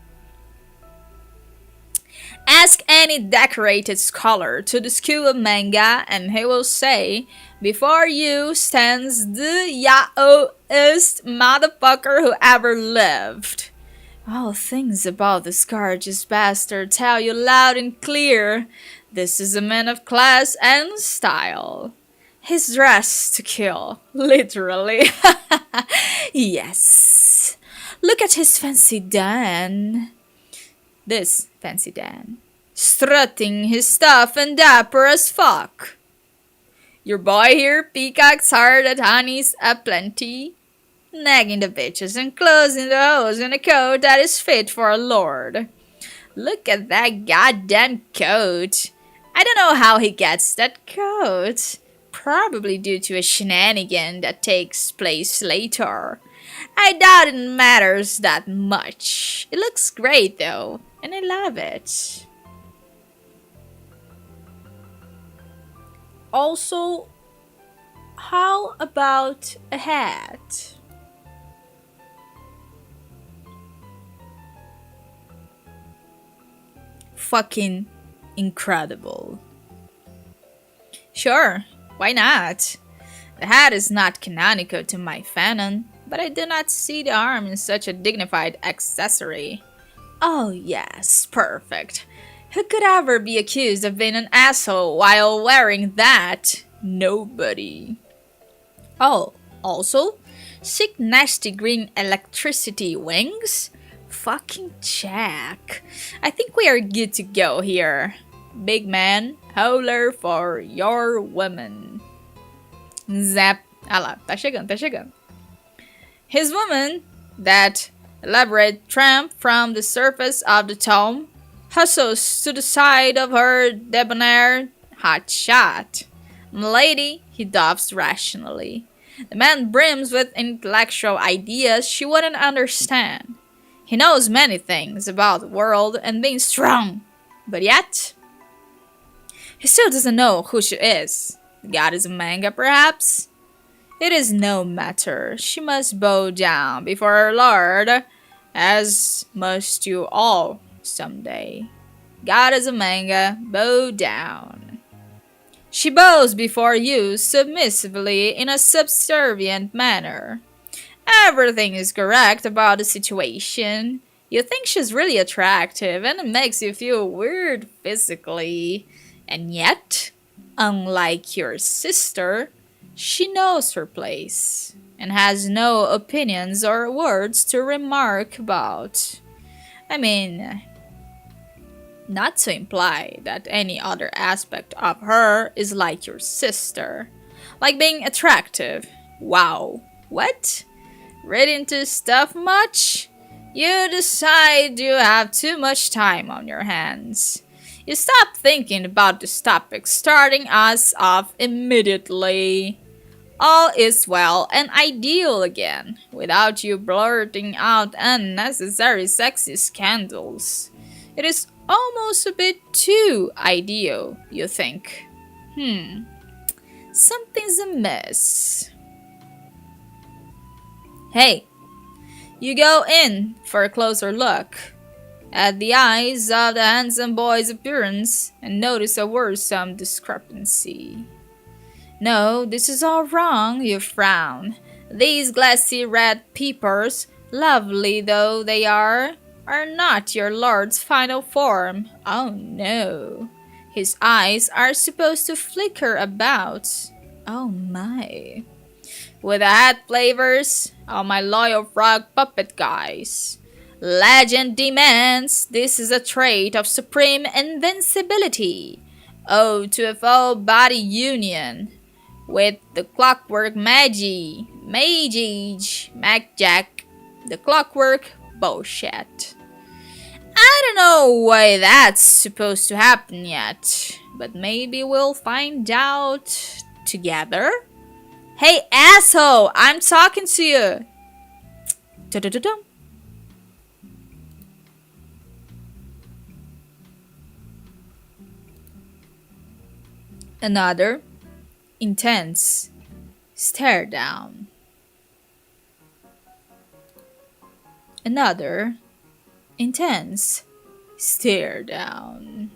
Speaker 1: Ask any decorated scholar to the school of manga and he will say, before you stands the yaoist motherfucker who ever lived. All things about this gorgeous bastard tell you loud and clear, this is a man of class and style. He's dressed to kill, literally. Yes. Look at his fancy Dan. This fancy Dan. Strutting his stuff and dapper as fuck. Your boy here peacocks hard at honeys aplenty, nagging the bitches and closing the hose in a coat that is fit for a lord. Look at that goddamn coat. I don't know how he gets that coat. Probably due to a shenanigan that takes place later. I doubt it matters that much. It looks great though, and I love it. Also, How about a hat? Fucking incredible. Sure, why not? The hat is not canonical to my fanon, but I do not see the arm in such a dignified accessory. Oh yes, perfect. Who could ever be accused of being an asshole while wearing that? Nobody. Oh, also, sick nasty green electricity wings? Fucking check. I think we are good to go here. Big man, howler for your woman. Zap. Ah lá, tá chegando, tá chegando. His woman, that elaborate tramp from the surface of the tomb, hustles to the side of her debonair hot shot. M'lady, he doffs rationally. The man brims with intellectual ideas she wouldn't understand. He knows many things about the world and being strong, but yet he still doesn't know who she is. The goddess of manga, perhaps? It is no matter. She must bow down before her lord, as must you all someday. Goddess of manga, bow down. She bows before you submissively in a subservient manner. Everything is correct about the situation. You think she's really attractive and it makes you feel weird physically. And yet, unlike your sister, she knows her place and has no opinions or words to remark about. I mean, not to imply that any other aspect of her is like your sister. Like being attractive. Wow. What? Read into stuff much? You decide you have too much time on your hands. You stop thinking about this topic, starting us off immediately. All is well and ideal again, without you blurting out unnecessary sexy scandals. It is almost a bit too ideal, you think. Something's amiss. Hey, you go in for a closer look at the eyes of the handsome boy's appearance and notice a worrisome discrepancy. No, this is all wrong, you frown. These glassy red peepers, lovely though they are not your lord's final form. Oh no. His eyes are supposed to flicker about. Oh my. With the hat flavors, all my loyal frog puppet guys. Legend demands this is a trait of supreme invincibility. Oh, to a full body union with the clockwork magi, Macjack, the clockwork bullshit. I don't know why that's supposed to happen yet, but maybe we'll find out together. Hey asshole, I'm talking to you. Da-da-da-dum. Another intense stare down. Another intense stare down.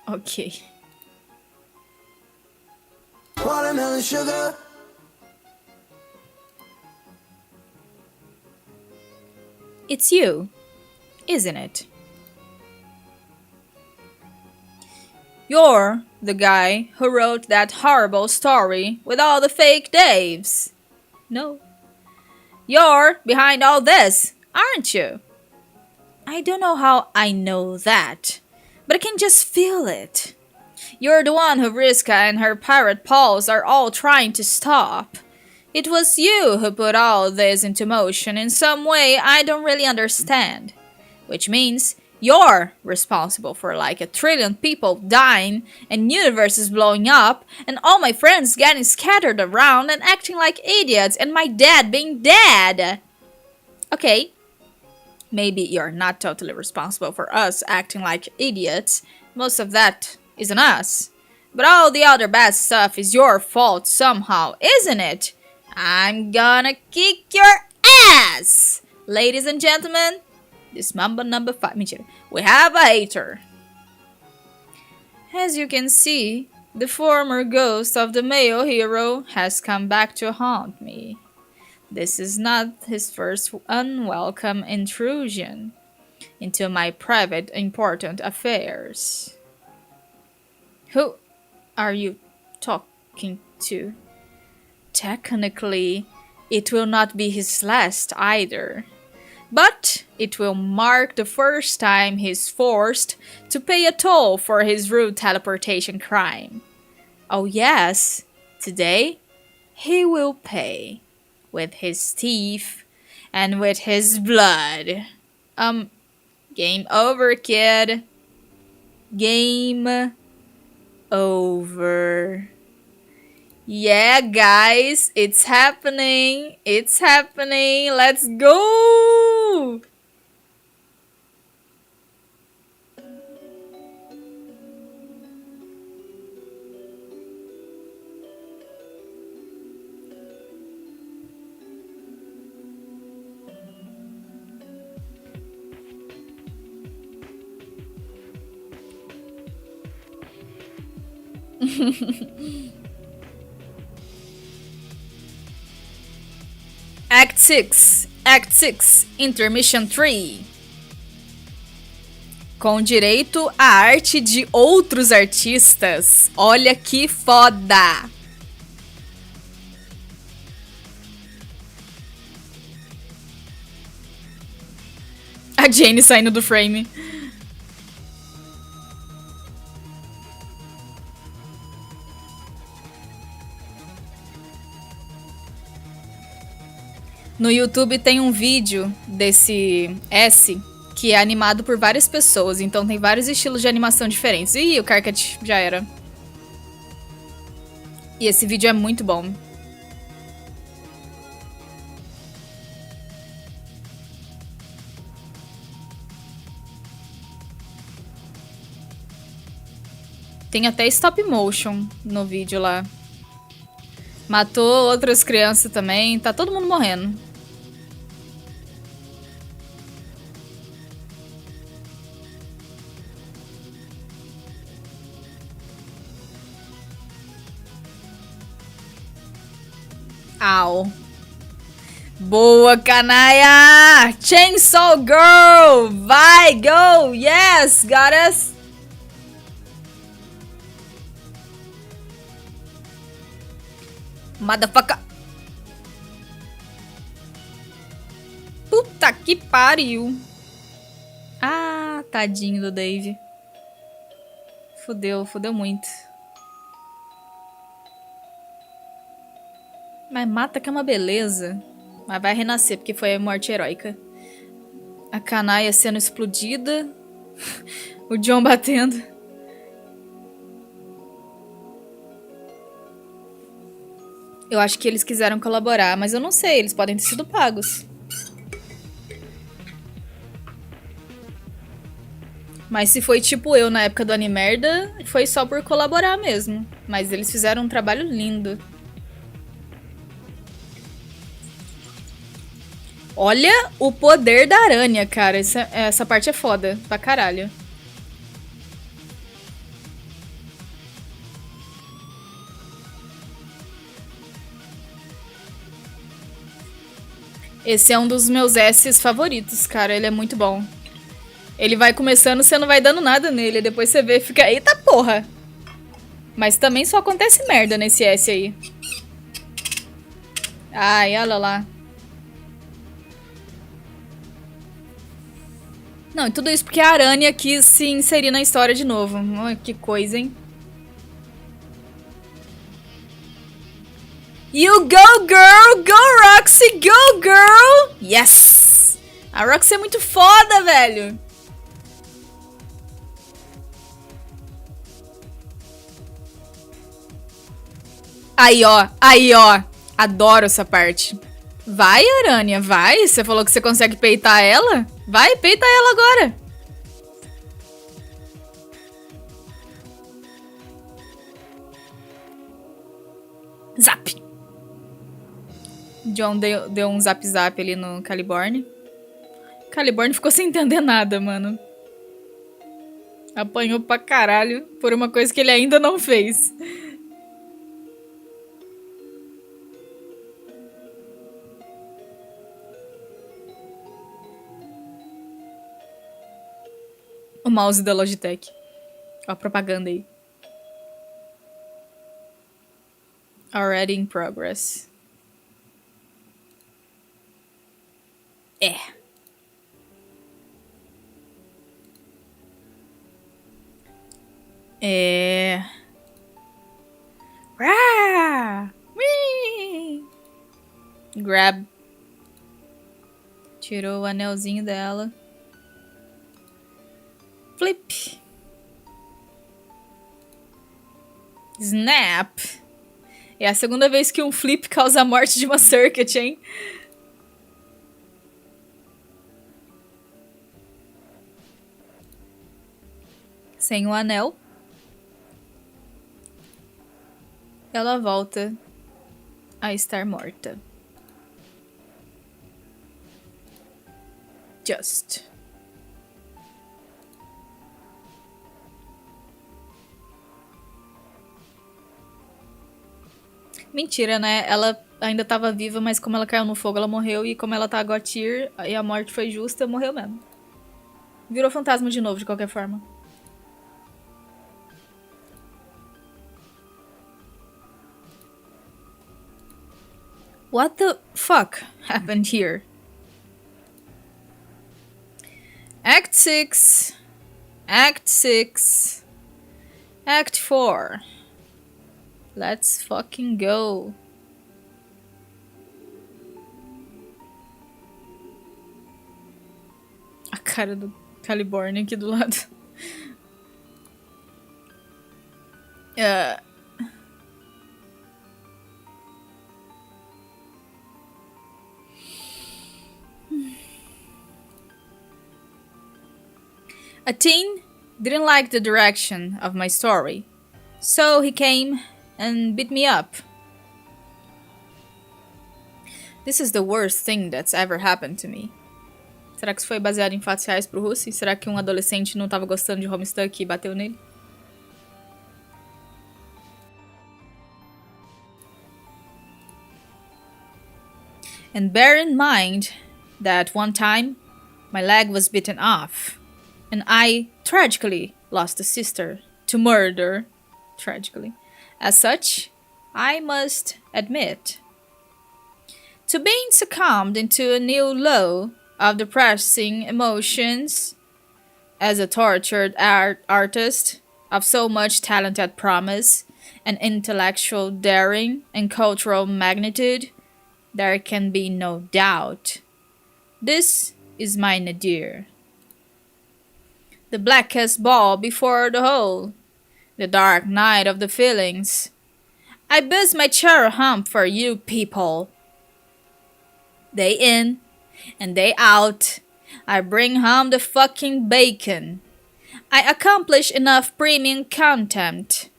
Speaker 1: Okay.
Speaker 3: Watermelon sugar.
Speaker 1: It's you, isn't it? You're the guy who wrote that horrible story with all the fake Daves. No. You're behind all this, aren't you? I don't know how I know that, but I can just feel it. You're the one who Vriska and her pirate pals are all trying to stop. It was you who put all this into motion in some way I don't really understand. Which means You're responsible for like 1,000,000,000 people dying and universes blowing up and all my friends getting scattered around and acting like idiots and my dad being dead. Okay, maybe you're not totally responsible for us acting like idiots. Most of that isn't us. But all the other bad stuff is your fault somehow, isn't it? I'm gonna kick your ass! Ladies and gentlemen, this Mamba number 5. Mentira. We have a hater. As you can see, the former ghost of the male hero has come back to haunt me. This is not his first unwelcome intrusion into my private, important affairs. Who are you talking to? Technically, it will not be his last either. But it will mark the first time he's forced to pay a toll for his rude teleportation crime. Oh yes, today he will pay. With his teeth and with his blood. Game over, kid. Game over. Yeah, guys, it's happening. It's happening. Let's go. Act 6, Intermission 3. Com direito à arte de outros artistas. Olha que foda! A Jane saindo do frame. No YouTube tem um vídeo desse S que é animado por várias pessoas, então tem vários estilos de animação diferentes. Ih, o Carcat já era. E esse vídeo é muito bom. Tem até stop motion no vídeo lá. Matou outras crianças também, tá todo mundo morrendo. Au. Boa, canaia! Chainsaw Girl! Vai, go! Yes, got us! Motherfucker! Puta que pariu! Ah, tadinho do Dave. Fudeu, fudeu muito. Mas mata que é uma beleza. Mas vai renascer, porque foi a morte heróica. A canaia sendo explodida. O John batendo. Eu acho que eles quiseram colaborar, mas eu não sei. Eles podem ter sido pagos. Mas se foi tipo eu na época do Animerda, foi só por colaborar mesmo. Mas eles fizeram um trabalho lindo. Olha o poder da aranha, cara. Essa parte é foda pra caralho. Esse é um dos meus S's favoritos, cara. Ele é muito bom. Ele vai começando, você não vai dando nada nele. Depois você vê e fica... Eita porra! Mas também só acontece merda nesse S aí. Ai, olha lá. Não, e tudo isso porque a aranha quis se inserir na história de novo. Oh, que coisa, hein? You go, girl! Go, Roxy! Go, girl! Yes! A Roxy é muito foda, velho! Aí, ó. Aí, ó. Adoro essa parte. Vai, Aranha, vai. Você falou que você consegue peitar ela? Vai, peita ela agora. Zap. John deu um zap-zap ali no Caliborn. Caliborn ficou sem entender nada, mano. Apanhou pra caralho por uma coisa que ele ainda não fez. O mouse da Logitech. Ó a propaganda aí. Already in progress. É. É. Rah! Whee! Grab. Tirou o anelzinho dela. Flip. Snap. É a segunda vez que um flip causa a morte de uma circuit, hein? Sem o anel. Ela volta a estar morta. Just. Mentira, né? Ela ainda tava viva, mas como ela caiu no fogo, ela morreu. E como ela tá Gotir e a morte foi justa, morreu mesmo. Virou fantasma de novo, de qualquer forma. What the fuck happened here? Act 6. Act 6. Act 4. Let's fucking go. A cara do Caliborn aqui do lado. A teen didn't like the direction of my story, so he came and beat me up. This is the worst thing that's ever happened to me. Será que isso foi baseado em fatos reais pro Russi? Será que um adolescente não tava gostando de Homestuck e bateu nele? And bear in mind that one time my leg was bitten off and I tragically lost a sister to murder. Tragically. As such, I must admit to being succumbed into a new low of depressing emotions as a tortured artist of so much talented promise and intellectual daring and cultural magnitude, there can be no doubt. This is my nadir. The blackest ball before the hole. The dark night of the feelings. I buzz my chair hump for you people. Day in and day out, I bring home the fucking bacon. I accomplish enough premium content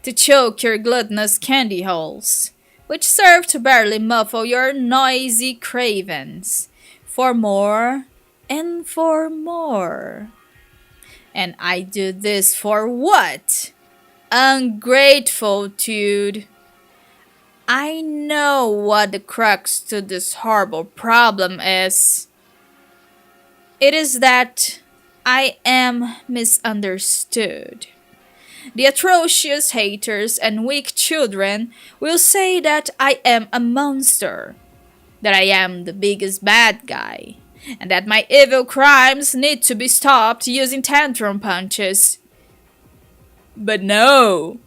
Speaker 1: to choke your gluttonous candy holes, which serve to barely muffle your noisy cravings for more and for more. And I do this for what? Ungrateful dude. I know what the crux to this horrible problem is. It is that I am misunderstood. The atrocious haters and weak children will say that I am a monster, that I am the biggest bad guy, and that my evil crimes need to be stopped using tantrum punches. But no!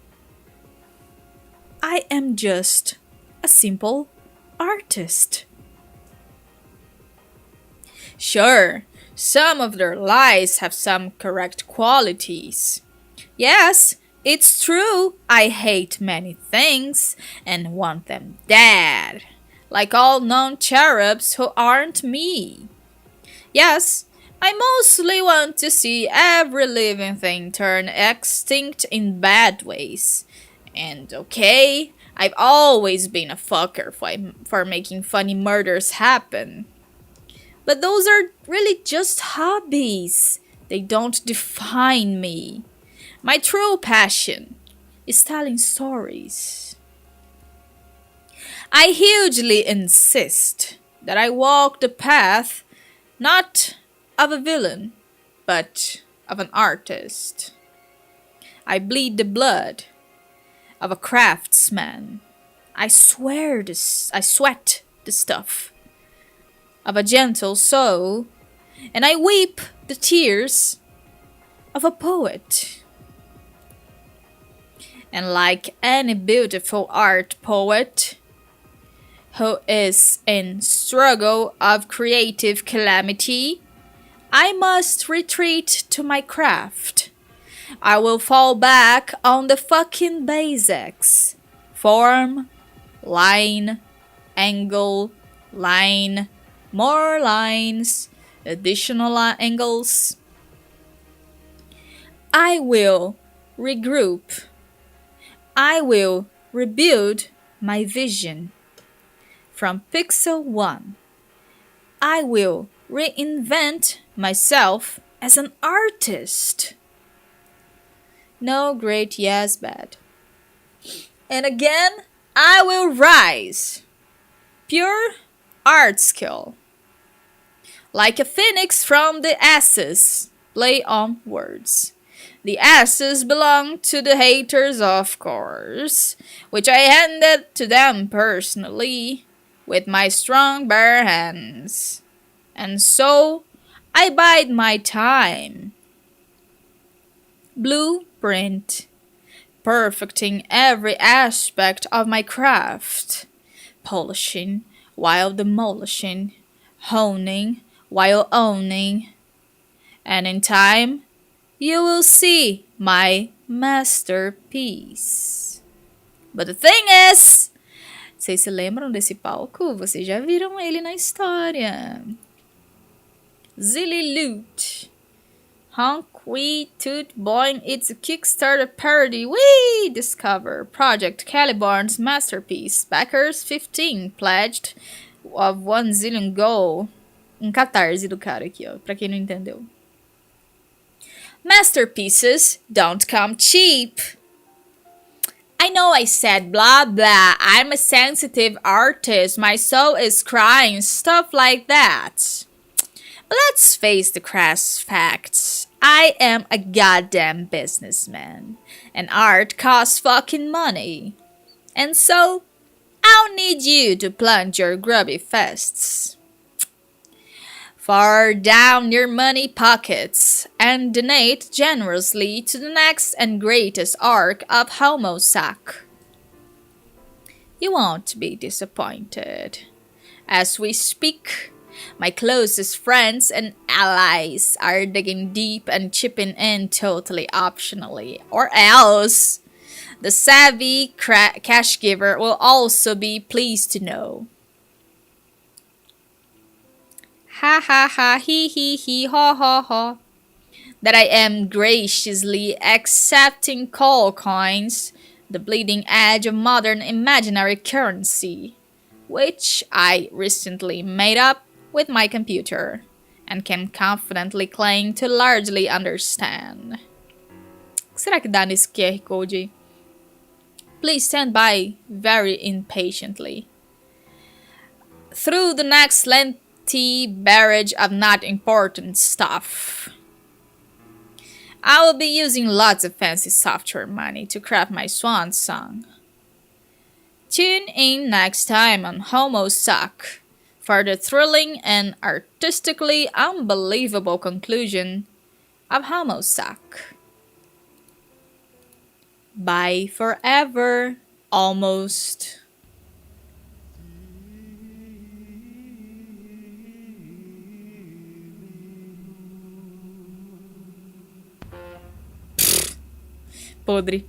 Speaker 1: I am just a simple artist. Sure, some of their lies have some correct qualities. Yes, It's true, I hate many things and want them dead, like all known cherubs who aren't me. Yes, I mostly want to see every living thing turn extinct in bad ways. And okay, I've always been a fucker for making funny murders happen. But those are really just hobbies. They don't define me. My true passion is telling stories. I hugely insist that I walk the path not of a villain, but of an artist. I bleed the blood of a craftsman. I sweat the stuff of a gentle soul, and I weep the tears of a poet. And like any beautiful art poet who is in struggle of creative calamity, I must retreat to my craft. I will fall back on the fucking basics. Form, line, angle, line, more lines, additional angles. I will regroup. I will rebuild my vision. From pixel 1, I will reinvent myself as an artist. No great yes bad. And again, I will rise. Pure art skill. Like a phoenix from the ashes. Play on words. The ashes belong to the haters, of course, which I handed to them personally with my strong bare hands. And so I bide my time. Blueprint, perfecting every aspect of my craft, polishing while demolishing, honing while owning, and in time, you will see my masterpiece. But the thing is, vocês se lembram desse palco? Vocês já viram ele na história. Zilly Honk Wee Toot Boing, it's a Kickstarter parody. We discover Project Caliborn's masterpiece. Backers 15 pledged of 1 zillion goal. Catarse do cara aqui, ó, pra quem não entendeu. Masterpieces don't come cheap. I know I said blah blah, I'm a sensitive artist, my soul is crying, stuff like that. But let's face the crass facts. I am a goddamn businessman, and art costs fucking money. And so, I'll need you to plunge your grubby fists far down your money pockets and donate generously to the next and greatest arc of HOMESTUCK. You won't be disappointed. As we speak, my closest friends and allies are digging deep and chipping in totally optionally, or else the savvy cash giver will also be pleased to know. Ha ha ha, he, ha ha ha, that I am graciously accepting coal coins, the bleeding edge of modern imaginary currency, which I recently made up with my computer and can confidently claim to largely understand. O que será que dá nesse QR Code? Please stand by very impatiently. Through the next lengthy barrage of not important stuff, I will be using lots of fancy software money to craft my swan song. Tune in next time on HOMESTUCK for the thrilling and artistically unbelievable conclusion of HOMESTUCK. Bye forever, almost. Podre.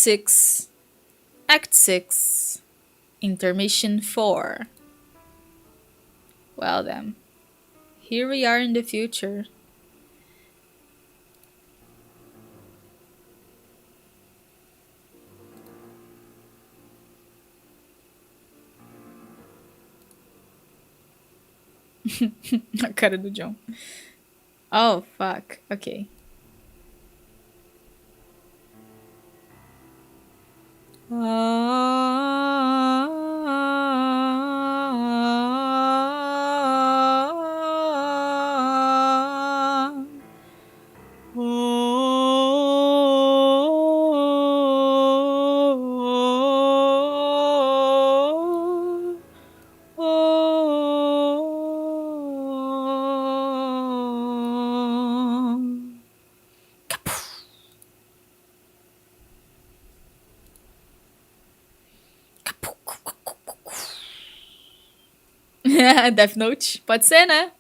Speaker 1: 6. Act 6. Intermission 4. Well then. Here we are in the future. A cara do John. Oh, fuck. Ok. Death Note? Pode ser, né?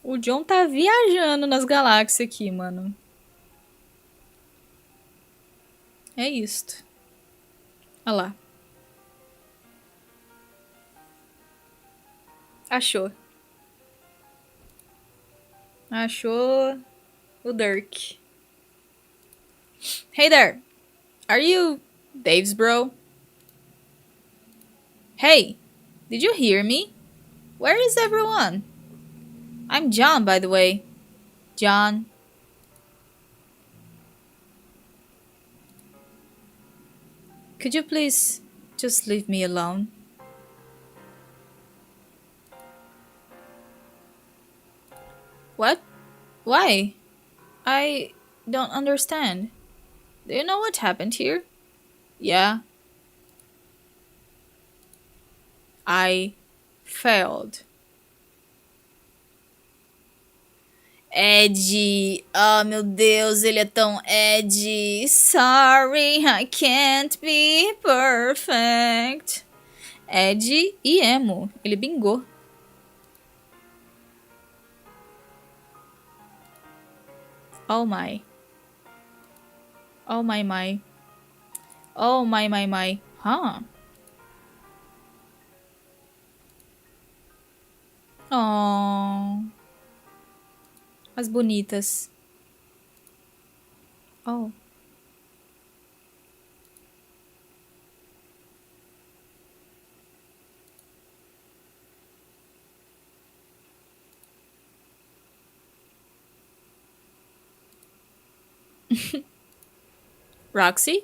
Speaker 1: O John tá viajando nas galáxias aqui, mano. É isto. Olha lá. Achou. Achou o Dirk. Hey there. Are you Dave's bro? Hey, did you hear me? Where is everyone? I'm John, by the way. John. Could you please just leave me alone? What? Why? I don't understand. Do you know what happened here? Yeah. I failed. Ed, oh meu Deus, ele é tão Ed. Sorry, I can't be perfect. Ed e emo, ele bingou. Oh my. Oh my my. Oh my my my. Huh? Oh. As bonitas. Oh. Roxy?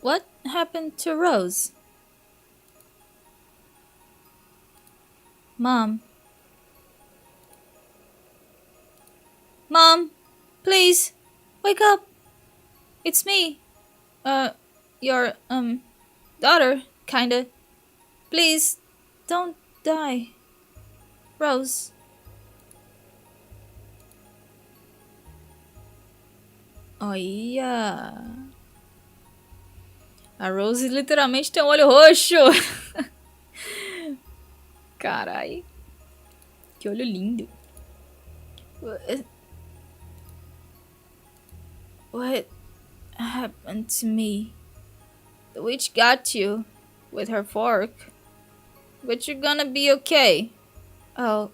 Speaker 1: What happened to Rose? Mom. Mom, please, wake up. It's me. Your, daughter, kinda. Please, don't die. Rose. Olha. A Rose literalmente tem um olho roxo. Carai. Que olho lindo. What happened to me? The witch got you with her fork. But you're gonna be okay. Oh,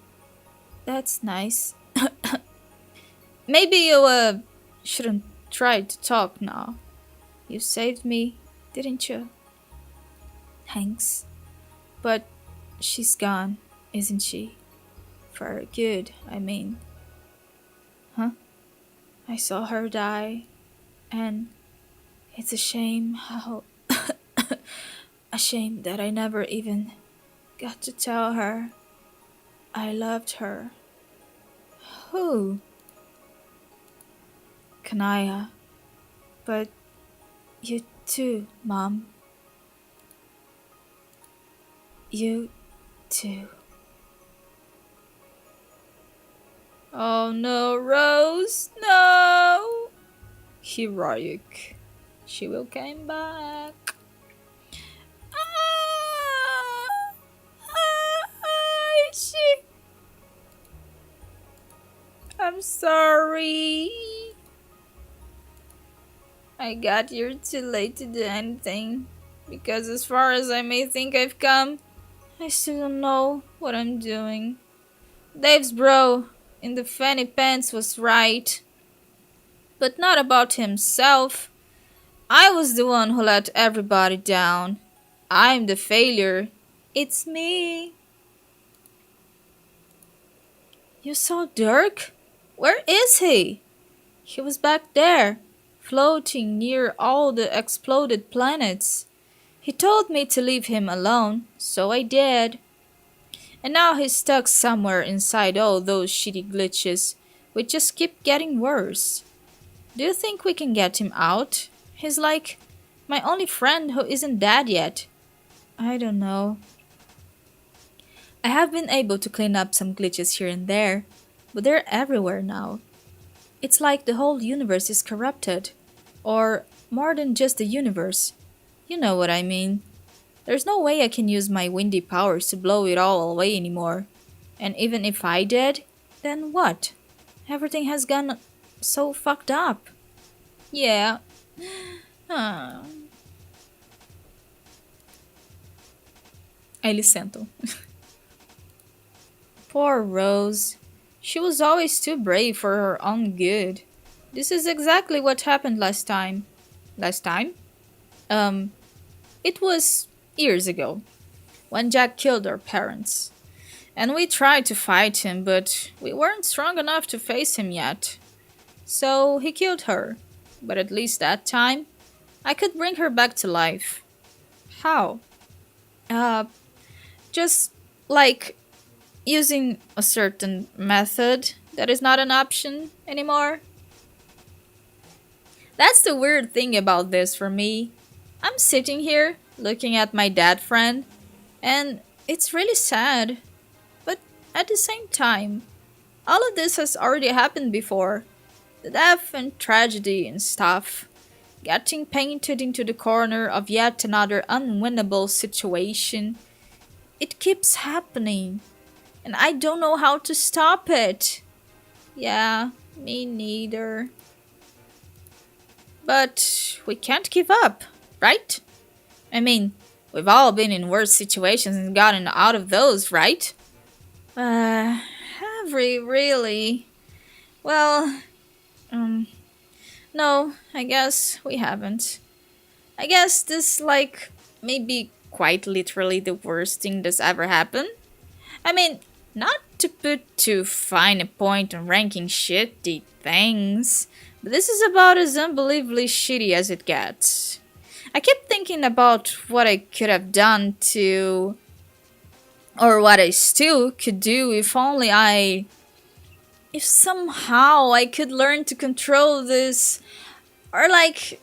Speaker 1: that's nice. Maybe you, shouldn't try to talk now. You saved me, didn't you? Thanks. But she's gone, isn't she? For good, I mean. Huh? I saw her die, and it's a shame how... a shame that I never even got to tell her I loved her. Who? Kanaya. But you too, Mom. You too. Oh no, Rose, no! Heroic. She will come back. She. I'm sorry. I got here too late to do anything. Because as far as I may think I've come, I still don't know what I'm doing. Dave's bro in the fanny pants was right. But not about himself. I was the one who let everybody down. I'm the failure. It's me. You saw Dirk? Where is he? He was back there, floating near all the exploded planets. He told me to leave him alone, so I did. And now he's stuck somewhere inside all those shitty glitches, which just keep getting worse. Do you think we can get him out? He's like my only friend who isn't dead yet. I don't know. I have been able to clean up some glitches here and there, but they're everywhere now. It's like the whole universe is corrupted. Or more than just the universe. You know what I mean. There's no way I can use my windy powers to blow it all away anymore. And even if I did, then what? Everything has gone so fucked up. Yeah. Eles sentam. Poor Rose. She was always too brave for her own good. This is exactly what happened last time. Last time? It was years ago, when Jack killed our parents. And we tried to fight him, but we weren't strong enough to face him yet. So he killed her. But at least that time, I could bring her back to life. How? Just like using a certain method that is not an option anymore. That's the weird thing about this for me. I'm sitting here looking at my dead friend, and it's really sad. But at the same time, all of this has already happened before. The death and tragedy and stuff. Getting painted into the corner of yet another unwinnable situation. It keeps happening, and I don't know how to stop it. Yeah, me neither. But we can't give up, right? I mean, we've all been in worse situations and gotten out of those, right? Have we really? Well, no, I guess we haven't. I guess this, may be quite literally the worst thing that's ever happened. I mean, not to put too fine a point on ranking shitty things, but this is about as unbelievably shitty as it gets. I keep thinking about what I could have done to, or what I still could do if only if somehow I could learn to control this, or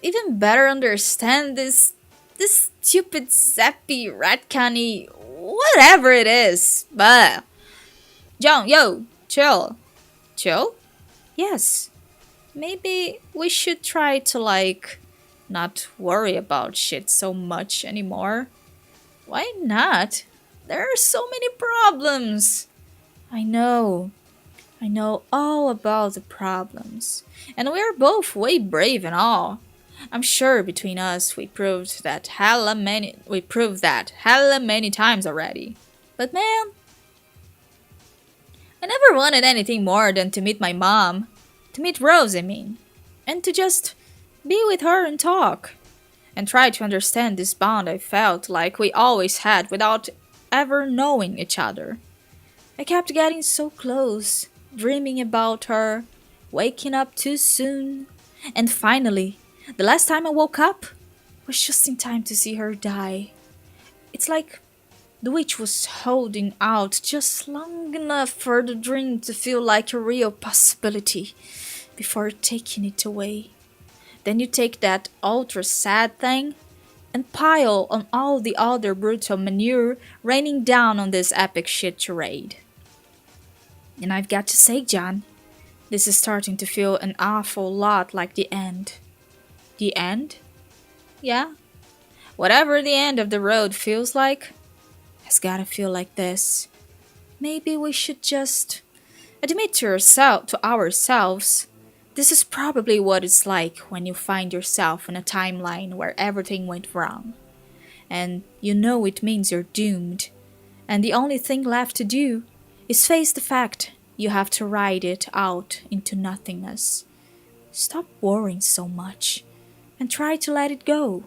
Speaker 1: even better understand this stupid sappy ratcanny whatever it is. But John, yo, chill. Chill? Yes. Maybe we should try to not worry about shit so much anymore. Why not? There are so many problems. I know all about the problems. And we are both way brave and all. I'm sure between us we proved that hella many times already. But man, I never wanted anything more than to meet my mom. To meet Rose, I mean. And to just be with her and talk. And try to understand this bond I felt like we always had without ever knowing each other. I kept getting so close, dreaming about her, waking up too soon. And finally, the last time I woke up was just in time to see her die. It's like the witch was holding out just long enough for the dream to feel like a real possibility. before taking it away. Then you take that ultra sad thing and pile on all the other brutal manure raining down on this epic shit charade. And I've got to say, John, this is starting to feel an awful lot like the end. The end? Yeah. Whatever the end of the road feels like, has gotta feel like this. Maybe we should just admit to ourselves, this is probably what it's like when you find yourself in a timeline where everything went wrong. And you know it means you're doomed. And the only thing left to do is face the fact you have to ride it out into nothingness. Stop worrying so much and try to let it go.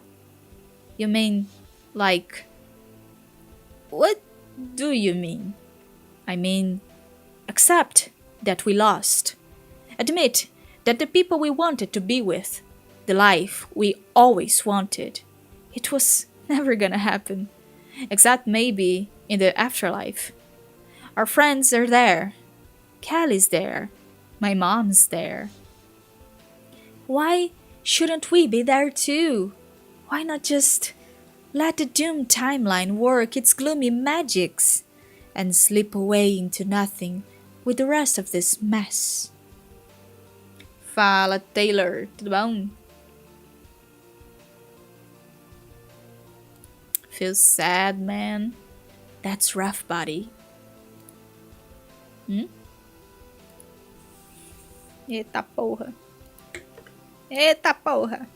Speaker 1: You mean, like, what do you mean? I mean, accept that we lost. Admit that the people we wanted to be with, the life we always wanted, it was never gonna happen. Except maybe in the afterlife. Our friends are there. Kelly's there. My mom's there. Why shouldn't we be there too? Why not just let the doomed timeline work its gloomy magics and slip away into nothing with the rest of this mess? Fala, Taylor. Tudo bom? Feels sad, man. That's rough, buddy. Eita porra. Eita porra.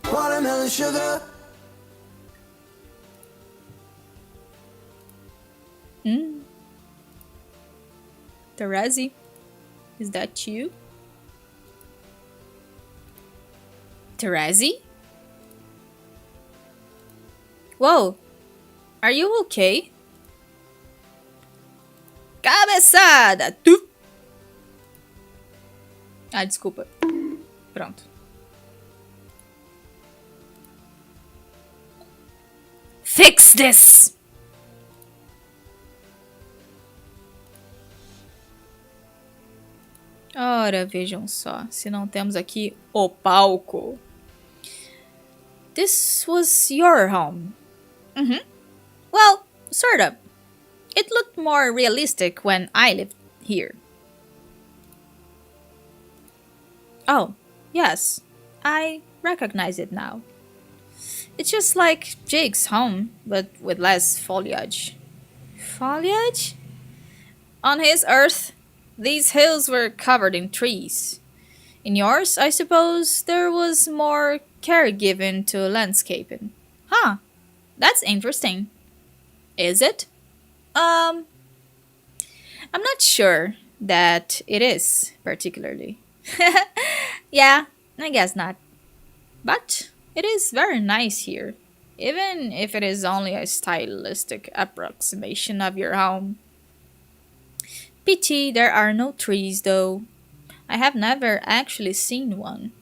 Speaker 3: Watermelon sugar.
Speaker 1: TEREZI, is that you? TEREZI? Whoa, are you okay? Cabeçada! Tu! Ah, desculpa. Pronto. Fix this! Ora, vejam só, se não temos aqui o palco. This was your home. Well, sort of. It looked more realistic when I lived here. Oh, yes, I recognize it now. It's just like Jake's home, but with less foliage. Foliage? On his earth, these hills were covered in trees. In yours, I suppose, there was more care given to landscaping. Huh, that's interesting. Is it? I'm not sure that it is, particularly. Yeah, I guess not. But it is very nice here, even if it is only a stylistic approximation of your home. Pity there are no trees, though. I have never actually seen one.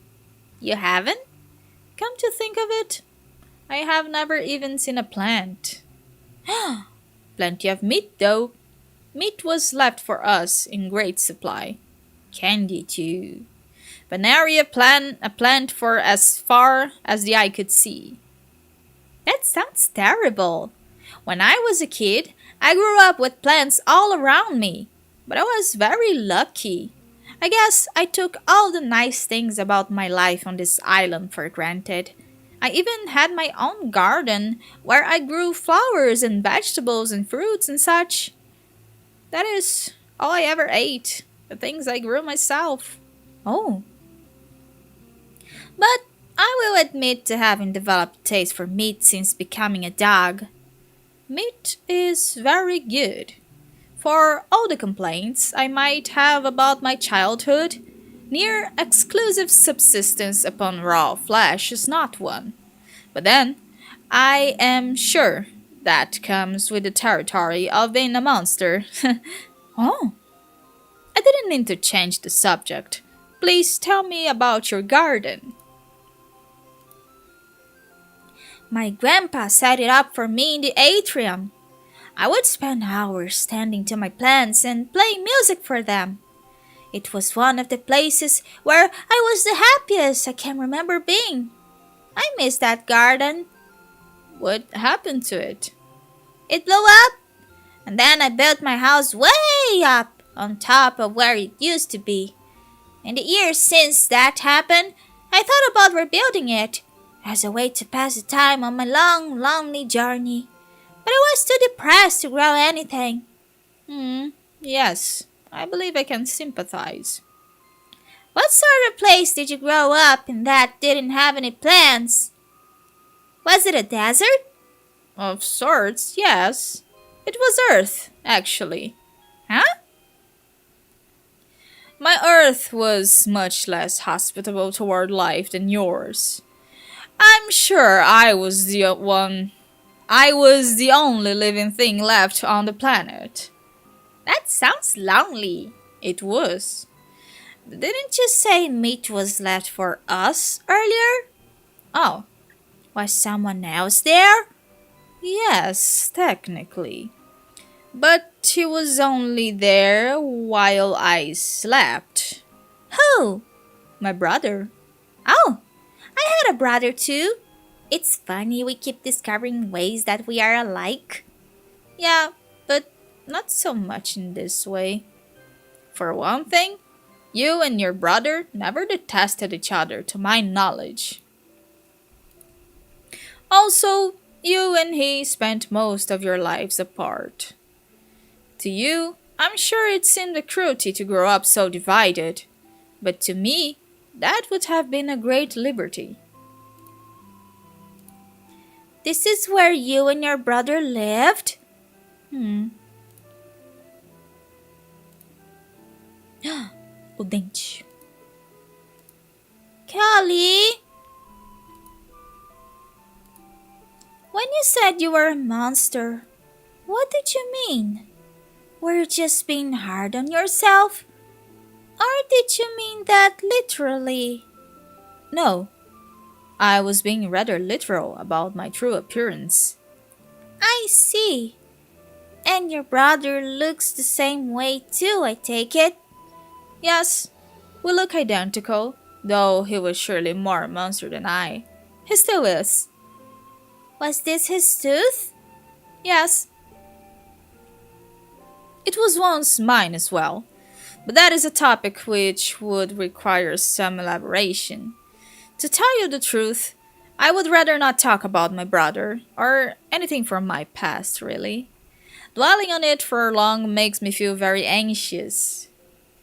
Speaker 1: You haven't? Come to think of it, I have never even seen a plant. Plenty of meat, though. Meat was left for us in great supply. Candy, too. But nary a plant for as far as the eye could see. That sounds terrible. When I was a kid, I grew up with plants all around me. But I was very lucky. I guess I took all the nice things about my life on this island for granted. I even had my own garden where I grew flowers and vegetables and fruits and such. That is all I ever ate, the things I grew myself. Oh. But I will admit to having developed a taste for meat since becoming a dog. Meat is very good. For all the complaints I might have about my childhood, near exclusive subsistence upon raw flesh is not one. But then, I am sure that comes with the territory of being a monster. Oh, I didn't mean to change the subject. Please tell me about your garden. My grandpa set it up for me in the atrium. I would spend hours tending to my plants and playing music for them.
Speaker 4: It was one of the places where I was the happiest I can remember being. I miss that garden.
Speaker 1: What happened to it?
Speaker 4: It blew up, and then I built my house way up on top of where it used to be. In the years since that happened, I thought about rebuilding it as a way to pass the time on my long, lonely journey. But I was too depressed to grow anything.
Speaker 1: Yes, I believe I can sympathize.
Speaker 4: What sort of place did you grow up in that didn't have any plants? Was it a desert?
Speaker 1: Of sorts, yes. It was Earth, actually.
Speaker 4: Huh?
Speaker 1: My Earth was much less hospitable toward life than yours. I'm sure I was the only living thing left on the planet.
Speaker 4: That sounds lonely.
Speaker 1: It was.
Speaker 4: Didn't you say meat was left for us earlier?
Speaker 1: Oh,
Speaker 4: Was someone else there?
Speaker 1: yes, technically. But he was only there while I slept.
Speaker 4: Who?
Speaker 1: My brother.
Speaker 4: Oh, I had a brother too. It's funny we keep discovering ways that we are alike.
Speaker 1: Yeah, but not so much in this way. For one thing, you and your brother never detested each other to my knowledge. Also, you and he spent most of your lives apart. To you, I'm sure it seemed a cruelty to grow up so divided, but to me, that would have been a great liberty.
Speaker 4: This is where you and your brother lived? O dente. Kelly? When you said you were a monster, what did you mean? Were you just being hard on yourself? Or did you mean that literally?
Speaker 1: No, I was being rather literal about my true appearance.
Speaker 4: I see. And your brother looks the same way too, I take it.
Speaker 1: Yes, we look identical, though he was surely more a monster than I. He still is.
Speaker 4: Was this his tooth?
Speaker 1: Yes. It was once mine as well, but that is a topic which would require some elaboration. To tell you the truth, I would rather not talk about my brother, or anything from my past, really. Dwelling on it for long makes me feel very anxious.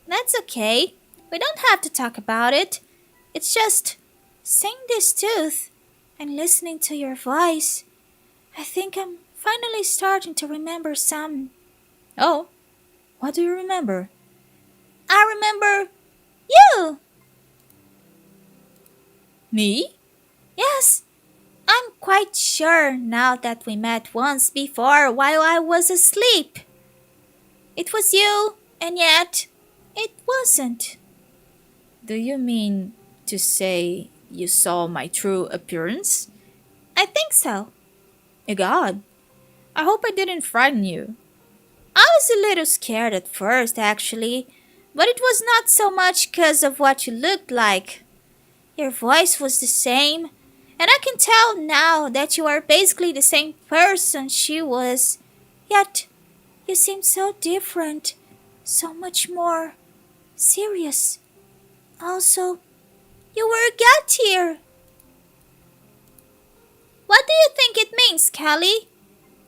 Speaker 4: That's okay. We don't have to talk about it. It's just seeing this tooth and listening to your voice. I think I'm finally starting to remember some.
Speaker 1: Oh, what do you remember?
Speaker 4: I remember you!
Speaker 1: Me?
Speaker 4: Yes, I'm quite sure now that we met once before while I was asleep. It was you, and yet it wasn't.
Speaker 1: Do you mean to say you saw my true appearance?
Speaker 4: I think so.
Speaker 1: Egad, I hope I didn't frighten you.
Speaker 4: I was a little scared at first, actually, but it was not so much because of what you looked like. Your voice was the same, and I can tell now that you are basically the same person she was. Yet, you seemed so different, so much more serious. Also, you were a getter. What do you think it means, Kelly?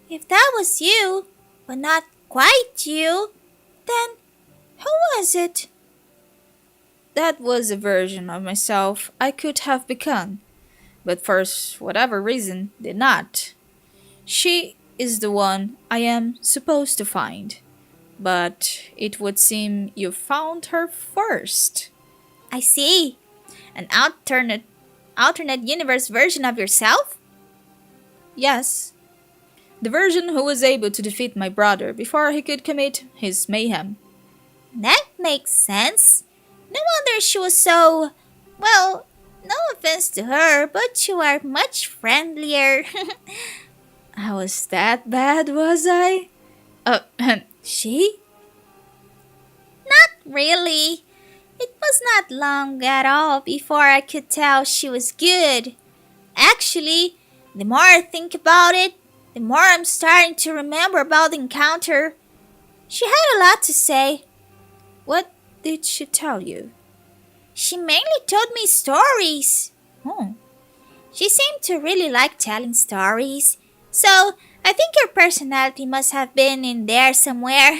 Speaker 4: If that was you, but not quite you, then who was it?
Speaker 1: That was a version of myself I could have become, but for whatever reason did not. She is the one I am supposed to find, but it would seem you found her first.
Speaker 4: I see. An alternate universe version of yourself?
Speaker 1: Yes, the version who was able to defeat my brother before he could commit his mayhem.
Speaker 4: That makes sense. No wonder she was so... Well, no offense to her, but you are much friendlier.
Speaker 1: I was that bad, was I?
Speaker 4: She? Not really. It was not long at all before I could tell she was good. Actually, the more I think about it, the more I'm starting to remember about the encounter. She had a lot to say.
Speaker 1: What did she tell you?
Speaker 4: She mainly told me stories.
Speaker 1: Oh,
Speaker 4: She seemed to really like telling stories. So, I think your personality must have been in there somewhere.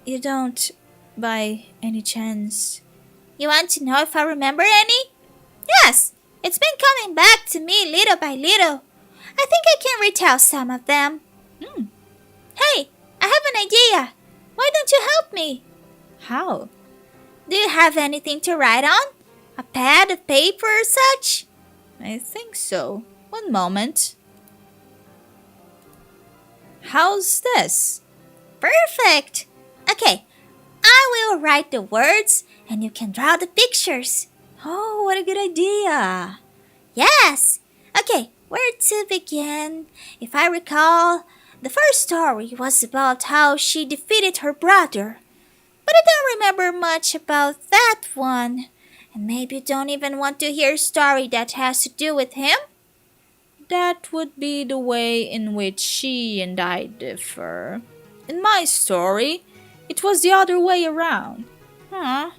Speaker 1: you don't, by any chance.
Speaker 4: You want to know if I remember any? Yes, it's been coming back to me little by little. I think I can retell some of them. Hey, I have an idea. Why don't you help me?
Speaker 1: How?
Speaker 4: Do you have anything to write on? A pad, a paper, or such?
Speaker 1: I think so. One moment. How's this?
Speaker 4: Perfect. Okay, I will write the words and you can draw the pictures.
Speaker 1: Oh, what a good idea.
Speaker 4: Yes. Okay, where to begin? If I recall, the first story was about how she defeated her brother. But I don't remember much about that one. And maybe you don't even want to hear a story that has to do with him?
Speaker 1: That would be the way in which she and I differ. In my story, it was the other way around.
Speaker 4: That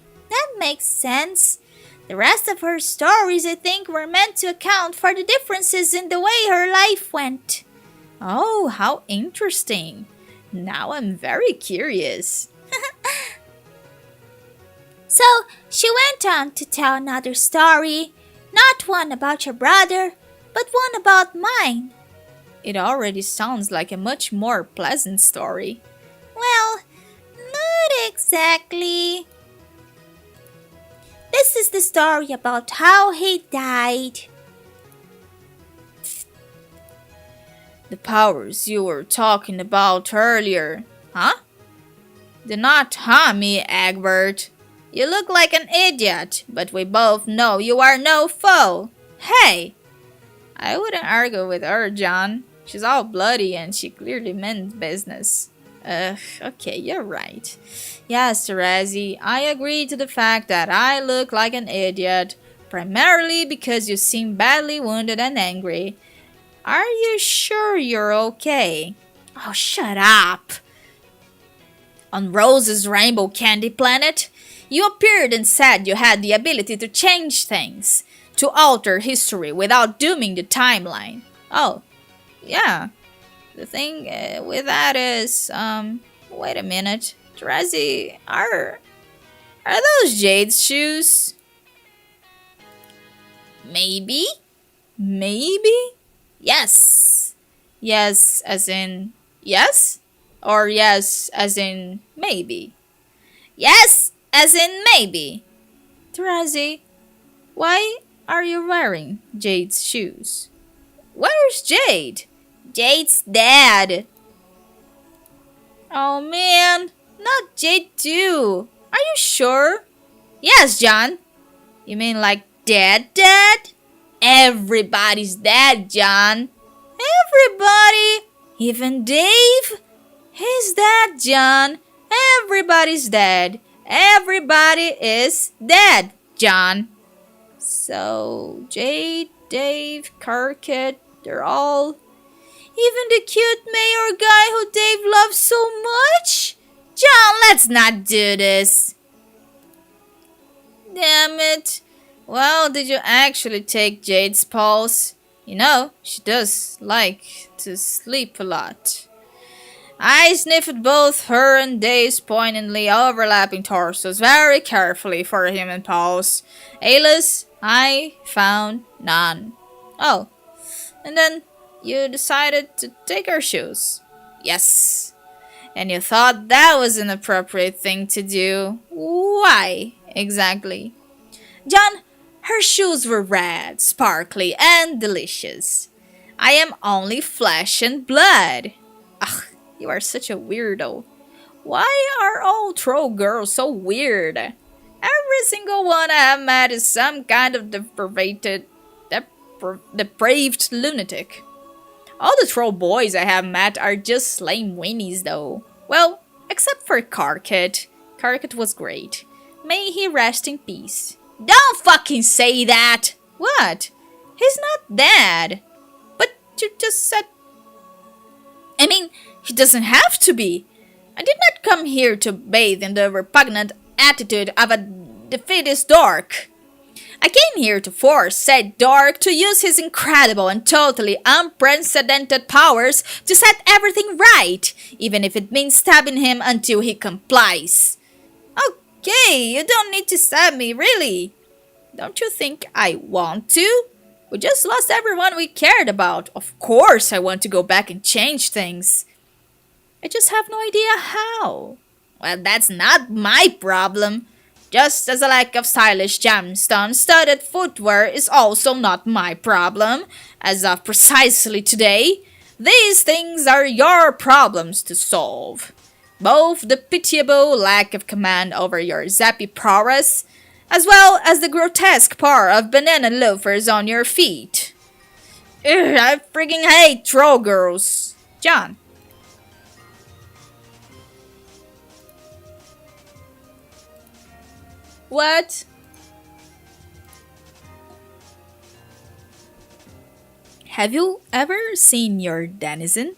Speaker 4: makes sense. The rest of her stories, I think, were meant to account for the differences in the way her life went.
Speaker 1: Oh, how interesting. Now I'm very curious.
Speaker 4: So, she went on to tell another story, not one about your brother, but one about mine.
Speaker 1: It already sounds like a much more pleasant story.
Speaker 4: Well, not exactly. This is the story about how he died.
Speaker 1: The powers you were talking about earlier, huh? Do not harm me, Egbert. You look like an idiot, but we both know you are no foe. Hey! I wouldn't argue with her, John. She's all bloody and she clearly meant business. Okay, you're right. Yes, TEREZI, I agree to the fact that I look like an idiot, primarily because you seem badly wounded and angry. Are you sure you're okay? Oh, shut up! On Rose's Rainbow Candy Planet, you appeared and said you had the ability to change things, to alter history without dooming the timeline. Oh, yeah. The thing with that is, wait a minute. TEREZI, are those Jade's shoes? Maybe? Maybe? Yes. Yes as in yes? Or yes as in maybe? Yes as in maybe. TEREZI, why are you wearing Jade's shoes? Where's Jade? Jade's dead. Oh man, not Jade too. Are you sure? Yes, John. You mean like dead? Everybody's dead, John. Everybody? Even Dave? He's dead, John. Everybody's dead. Everybody is dead, John. So, Jade, Dave, Kirkit, they're all... Even the cute mayor guy who Dave loves so much? John, let's not do this. Damn it. Well, did you actually take Jade's pulse? You know, she does like to sleep a lot. I sniffed both her and Dave's poignantly overlapping torsos very carefully for a human pulse. Alas, I found none. Oh, and then you decided to take her shoes. Yes. And you thought that was an appropriate thing to do. Why, exactly? John, her shoes were red, sparkly, and delicious. I am only flesh and blood. Ugh, you are such a weirdo. Why are all troll girls so weird? Every single one I have met is some kind of depraved lunatic. All the troll boys I have met are just lame weenies though. Well, except for Karkit. Karkit was great. May he rest in peace. Don't fucking say that! What? He's not dead. But you just said... I mean, he doesn't have to be. I did not come here to bathe in the repugnant attitude of a defeatist dork. I came here to force said dork to use his incredible and totally unprecedented powers to set everything right, even if it means stabbing him until he complies. Okay, you don't need to stab me, really. Don't you think I want to? We just lost everyone we cared about. Of course I want to go back and change things. I just have no idea how. Well, that's not my problem. Just as a lack of stylish gemstone-studded footwear is also not my problem, as of precisely today. These things are your problems to solve. Both the pitiable lack of command over your zappy prowess, as well as the grotesque pair of banana loafers on your feet. Ugh, I freaking hate troll girls. John. What? Have you ever seen your denizen?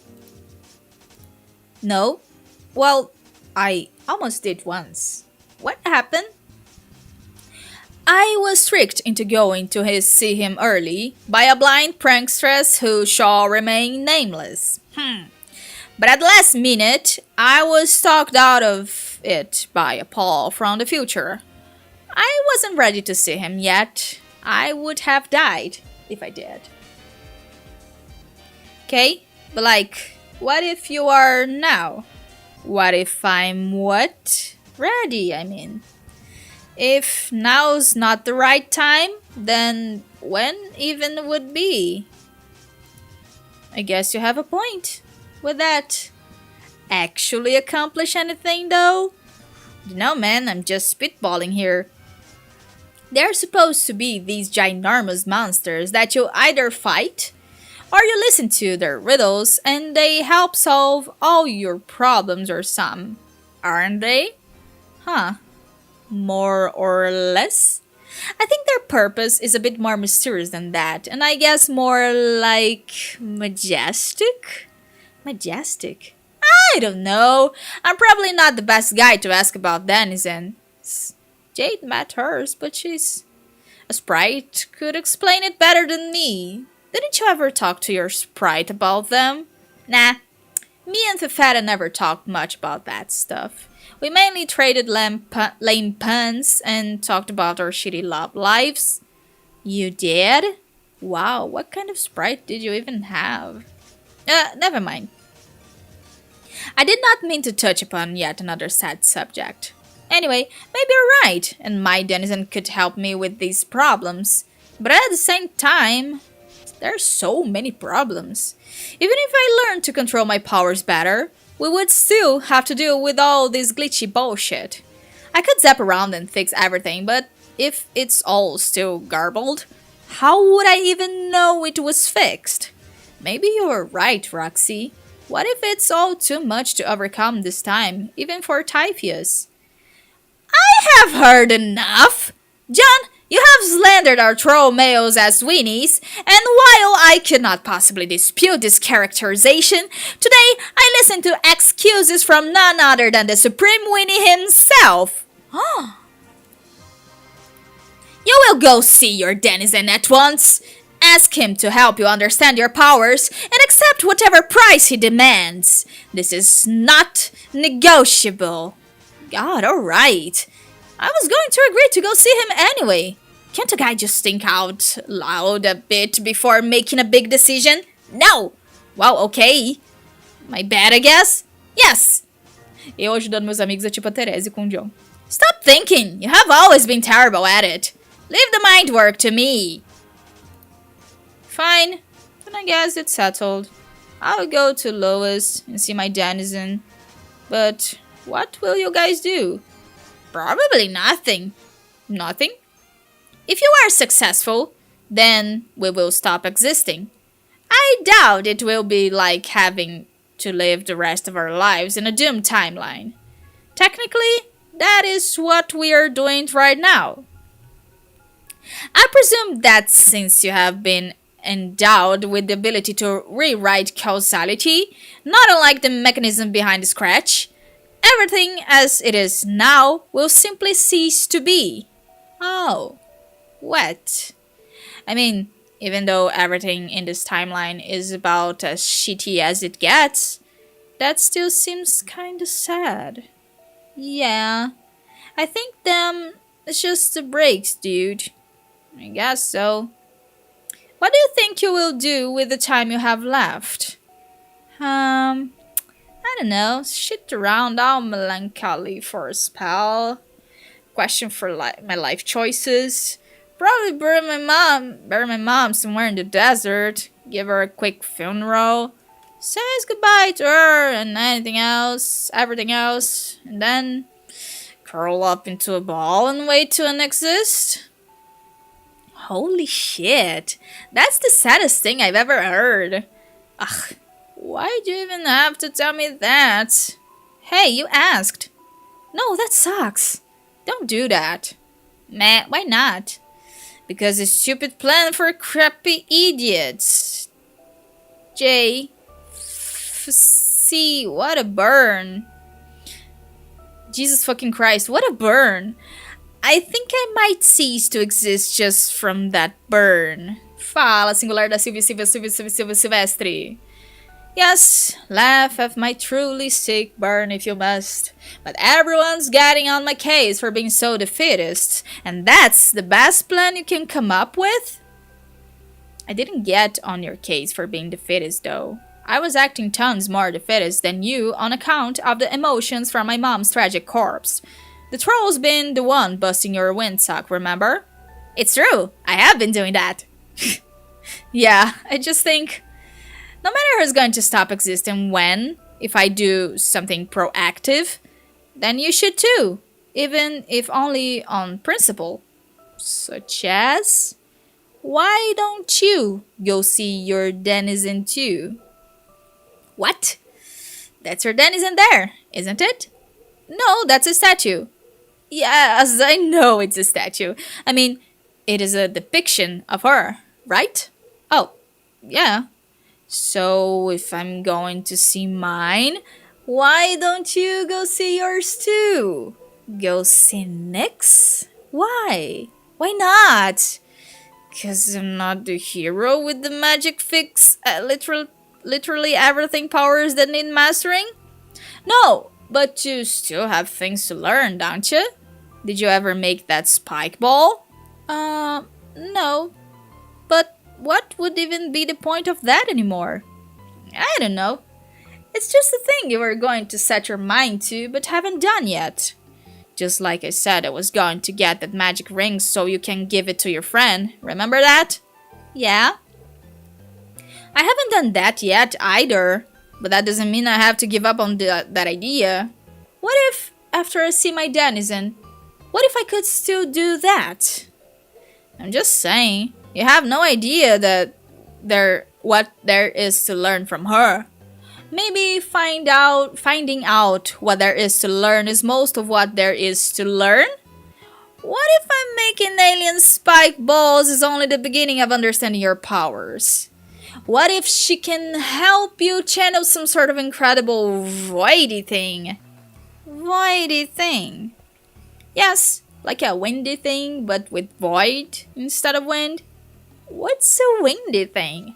Speaker 1: No? Well, I almost did once. What happened? I was tricked into going to see him early by a blind prankstress who shall remain nameless. But at the last minute, I was talked out of it by a Paul from the future. I wasn't ready to see him yet. I would have died if I did. Okay, but like, what if you are now? What if I'm what? Ready, I mean. If now's not the right time, then when even would be? I guess you have a point. Would that actually accomplish anything though? No man, I'm just spitballing here. They're supposed to be these ginormous monsters that you either fight or you listen to their riddles and they help solve all your problems or some, aren't they? Huh. More or less? I think their purpose is a bit more mysterious than that, and I guess more like majestic? Majestic? I don't know. I'm probably not the best guy to ask about denizens. Jade met hers, but she's a sprite. Could explain it better than me. Didn't you ever talk to your sprite about them? Nah. Me and Fefeta never talked much about that stuff. We mainly traded lame puns and talked about our shitty love lives. You did? Wow, what kind of sprite did you even have? Never mind. I did not mean to touch upon yet another sad subject. Anyway, maybe you're right, and my denizen could help me with these problems. But at the same time, there are so many problems. Even if I learned to control my powers better, we would still have to deal with all this glitchy bullshit. I could zap around and fix everything, but if it's all still garbled, how would I even know it was fixed? Maybe you were right, Roxy. What if it's all too much to overcome this time, even for Typheus? I have heard enough! John, you have slandered our troll males as weenies, and while I could not possibly dispute this characterization, today I listen to excuses from none other than the Supreme Weenie himself. You will go see your denizen at once. Ask him to help you understand your powers and accept whatever price he demands. This is not negotiable. God, alright. I was going to agree to go see him anyway. Can't a guy just think out loud a bit before making a big decision? No! Well, okay. My bad, I guess? Yes! Eu ajudando meus amigos é tipo a Terezi com o John. Stop thinking! You have always been terrible at it. Leave the mind work to me. Fine. Then I guess it's settled. I'll go to Lois and see my denizen. But what will you guys do? Probably nothing. Nothing? If you are successful, then we will stop existing. I doubt it will be like having to live the rest of our lives in a doomed timeline. Technically, That is what we are doing right now. I presume that since you have been endowed with the ability to rewrite causality, not unlike the mechanism behind the scratch, everything as it is now will simply cease to be. Oh, what? I mean, even though everything in this timeline is about as shitty as it gets, that still seems kinda sad. Yeah, I think them is just the breaks, dude. I guess so. What do you think you will do with the time you have left? I don't know. Shit around all melancholy for a spell. Question for my life choices. Probably bury my mom somewhere in the desert. Give her a quick funeral. Says goodbye to her and everything else, and then curl up into a ball and wait to unexist. Holy shit, that's the saddest thing I've ever heard. Ugh, why'd you even have to tell me that? Hey, you asked. No, that sucks. Don't do that. Meh, why not? Because a stupid plan for crappy idiots. J. C. What a burn. Jesus fucking Christ, what a burn. I think I might cease to exist just from that burn. Fala, singular da Silvestre. Yes, laugh at my truly sick burn if you must. But everyone's getting on my case for being so defeatist. And that's the best plan you can come up with? I didn't get on your case for being defeatist though. I was acting tons more defeatist than you on account of the emotions from my mom's tragic corpse. The troll's been the one busting your windsock, remember? It's true, I have been doing that. Yeah, I just think no matter who's going to stop existing when, if I do something proactive, then you should too, even if only on principle. Such as, why don't you go see your denizen too? What? That's your denizen there, isn't it? No, that's a statue. Yes, I know it's a statue. I mean, it is a depiction of her, right? Oh, yeah. So, if I'm going to see mine, why don't you go see yours too? Go see Nyx? Why? Why not? 'Cause I'm not the hero with the magic fix, literally everything powers that need mastering? No, but you still have things to learn, don't you? Did you ever make that spike ball? No. But what would even be the point of that anymore? I don't know. It's just a thing you were going to set your mind to, but haven't done yet. Just like I said I was going to get that magic ring so you can give it to your friend. Remember that? Yeah. I haven't done that yet either, but that doesn't mean I have to give up on that idea. What if, after I see my denizen, what if I could still do that? I'm just saying, you have no idea what there is to learn from her. Maybe finding out what there is to learn is most of what there is to learn? What if I'm making alien spike balls is only the beginning of understanding your powers? What if she can help you channel some sort of incredible voidy thing? Voidy thing? Yes, like a windy thing, but with void instead of wind. What's a windy thing?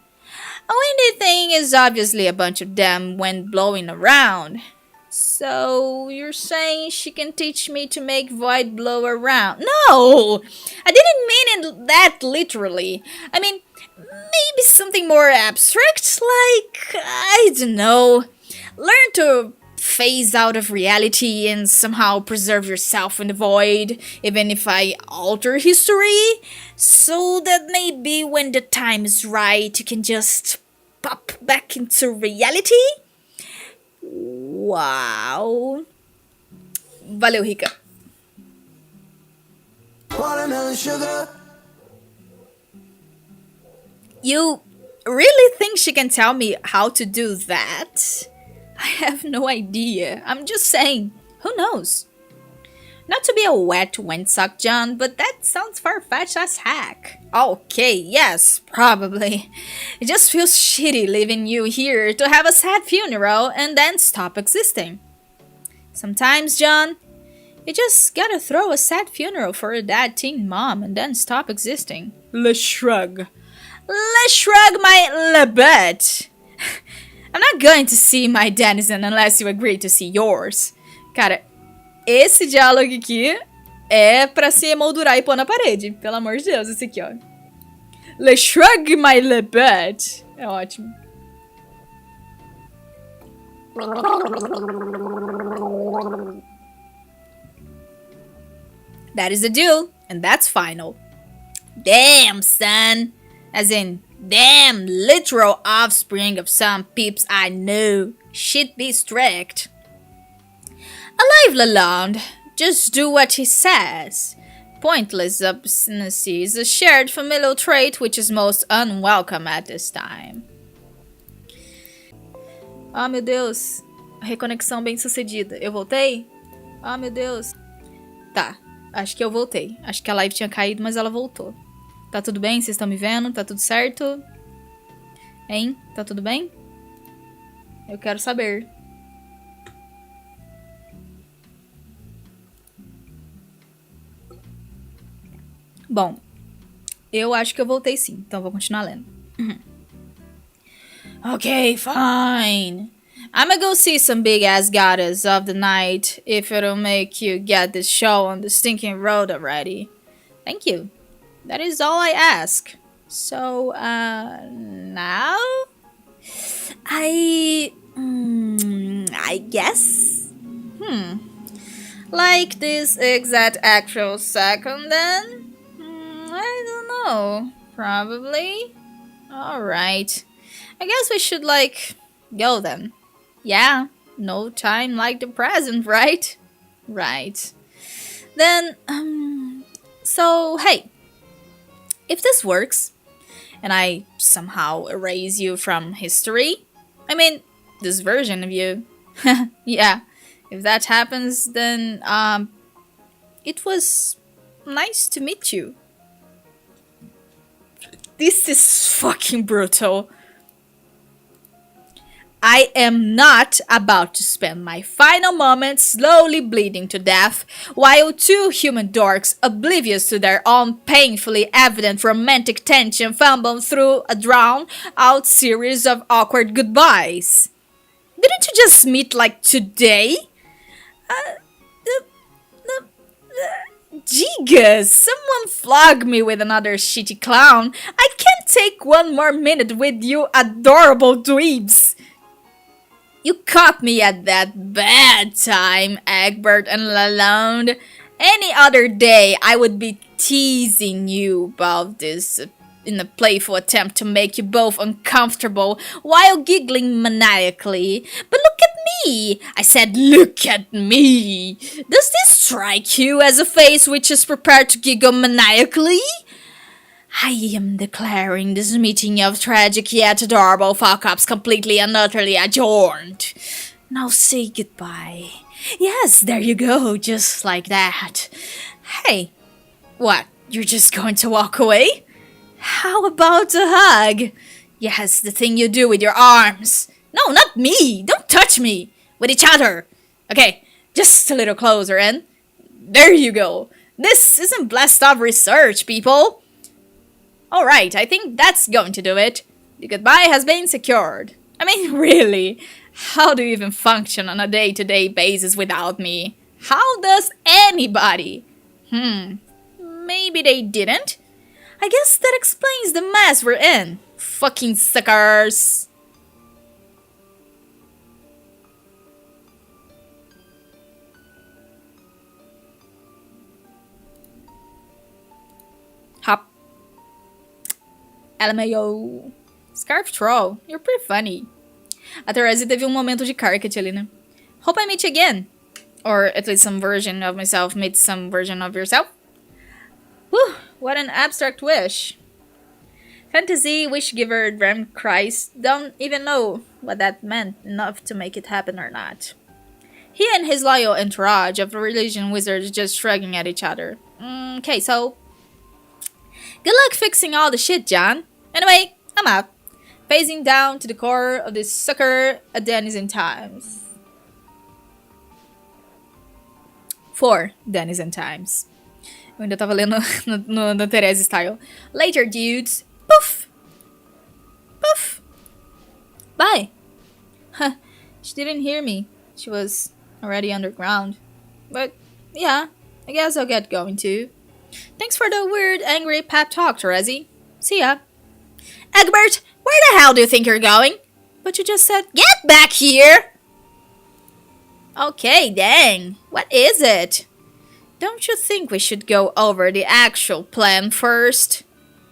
Speaker 1: A windy thing is obviously a bunch of damn wind blowing around. So, you're saying she can teach me to make void blow around? No! I didn't mean it that literally. I mean, maybe something more abstract, like, I don't know, learn to phase out of reality and somehow preserve yourself in the void, even if I alter history, so that maybe when the time is right, you can just pop back into reality? Wow. Valeu, Rica.
Speaker 3: Watermelon sugar.
Speaker 1: You really think she can tell me how to do that? I have no idea. I'm just saying. Who knows? Not to be a wet windsock, John, but that sounds far-fetched as heck. Okay, yes, probably. It just feels shitty leaving you here to have a sad funeral and then stop existing. Sometimes, John, you just gotta throw a sad funeral for a dead teen mom and then stop existing. Let's shrug. Let's shrug my lebet. I'm not going to see my denizen unless you agree to see yours. Cara, esse diálogo aqui é pra se emoldurar e pôr na parede. Pelo amor de Deus, esse aqui, ó. Let's shrug my lebet. É ótimo. That is the deal, and that's final. Damn, son. As in, damn literal offspring of some peeps I know. Shit be strict. Alive, Lalonde. Just do what he says. Pointless obstinacy is a shared familial trait which is most unwelcome at this time. Ah, meu Deus. Reconexão bem sucedida. Eu voltei? Ah, meu Deus. Tá, acho que eu voltei. Acho que a live tinha caído, mas ela voltou. Tá tudo bem? Vocês estão me vendo? Tá tudo certo? Hein? Tá tudo bem? Eu quero saber. Bom, eu acho que eu voltei sim, então vou continuar lendo. Okay, fine. I'ma go see some big-ass goddess of the night if it'll make you get this show on the stinking road already. Thank you. That is all I ask. So, now? I guess? Like this exact actual second then? I don't know. Probably. Alright. I guess we should, go then. Yeah, no time like the present, right? Right. Then, so, hey. If this works, and I somehow erase you from history, I mean, this version of you, yeah, if that happens, then, it was nice to meet you. This is fucking brutal. I am not about to spend my final moments slowly bleeding to death while two human dorks, oblivious to their own painfully evident romantic tension, fumble through a drawn-out series of awkward goodbyes. Didn't you just meet today? Gigas, someone flog me with another shitty clown. I can't take one more minute with you adorable dweebs. You caught me at that bad time, Egbert and Lalonde. Any other day, I would be teasing you about this in a playful attempt to make you both uncomfortable while giggling maniacally. But look at me! I said, look at me! Does this strike you as a face which is prepared to giggle maniacally? I am declaring this meeting of tragic yet adorable fuck-ups completely and utterly adjourned. Now say goodbye. Yes, there you go, just like that. Hey, what, you're just going to walk away? How about a hug? Yes, the thing you do with your arms. No, not me, don't touch me. With each other. Okay, just a little closer and... There you go. This isn't blast off research, people. Alright, I think that's going to do it. The goodbye has been secured. I mean, really, how do you even function on a day-to-day basis without me? How does anybody? Maybe they didn't? I guess that explains the mess we're in. Fucking suckers. Hop. LMAO. Scarf Troll, you're pretty funny. A TEREZI teve momento de Carcat ali, né? Hope I meet you again. Or at least some version of myself meets some version of yourself. Whew, what an abstract wish. Fantasy, wish giver, dream Christ, don't even know what that meant enough to make it happen or not. He and his loyal entourage of religion wizards just shrugging at each other. Okay, so good luck fixing all the shit, John. Anyway, I'm out. Phasing down to the core of this sucker a denizen times. 4 denizen times. Eu ainda tava lendo no TEREZI style. Later, dudes. Poof! Poof! Bye. Huh. She didn't hear me. She was already underground. But, yeah, I guess I'll get going too. Thanks for the weird, angry pep talk, TEREZI. See ya. Egbert, where the hell do you think you're going? But you just said, get back here! Okay, dang. What is it? Don't you think we should go over the actual plan first?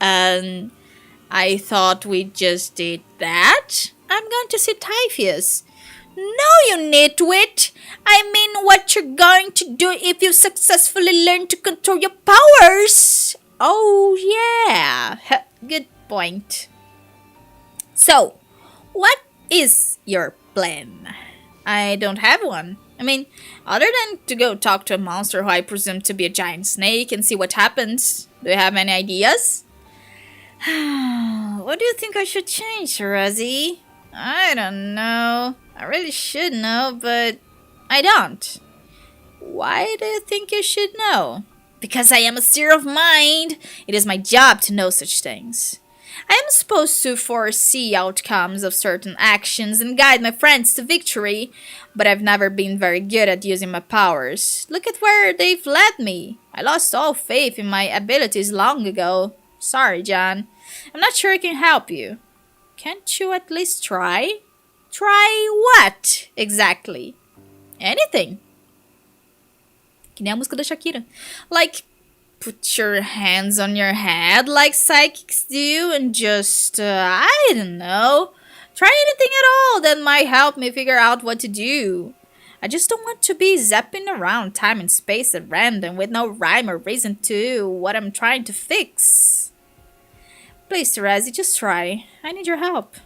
Speaker 1: I thought we just did that. I'm going to see Typheus. No, you nitwit! I mean what you're going to do if you successfully learn to control your powers! Oh, yeah. Good point. So, what is your plan? I don't have one. I mean, other than to go talk to a monster who I presume to be a giant snake and see what happens. Do you have any ideas? What do you think I should change, TEREZI? I don't know. I really should know, but I don't. Why do you think you should know? Because I am a seer of mind. It is my job to know such things. I am supposed to foresee outcomes of certain actions and guide my friends to victory, but I've never been very good at using my powers. Look at where they've led me. I lost all faith in my abilities long ago. Sorry, John. I'm not sure I can help you. Can't you at least try? Try what, exactly? Anything. Que nem a música da Shakira. Like, put your hands on your head like psychics do and just, I don't know. Try anything at all that might help me figure out what to do. I just don't want to be zapping around time and space at random with no rhyme or reason to what I'm trying to fix. Please, TEREZI, just try. I need your help.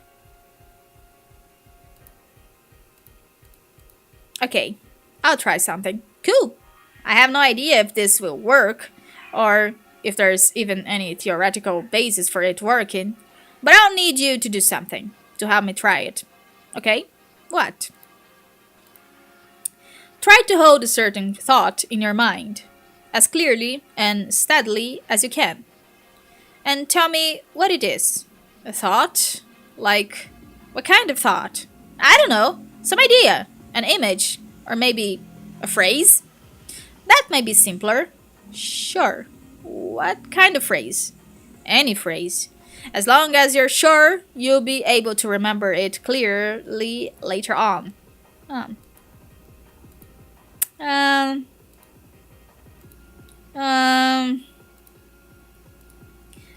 Speaker 1: Okay, I'll try something. Cool. I have no idea if this will work, or if there's even any theoretical basis for it working, but I'll need you to do something to help me try it. Okay? What? Try to hold a certain thought in your mind, as clearly and steadily as you can. And tell me what it is. A thought? Like, what kind of thought? I don't know. Some idea. An image. Or maybe a phrase? That may be simpler. Sure. What kind of phrase? Any phrase. As long as you're sure, you'll be able to remember it clearly later on.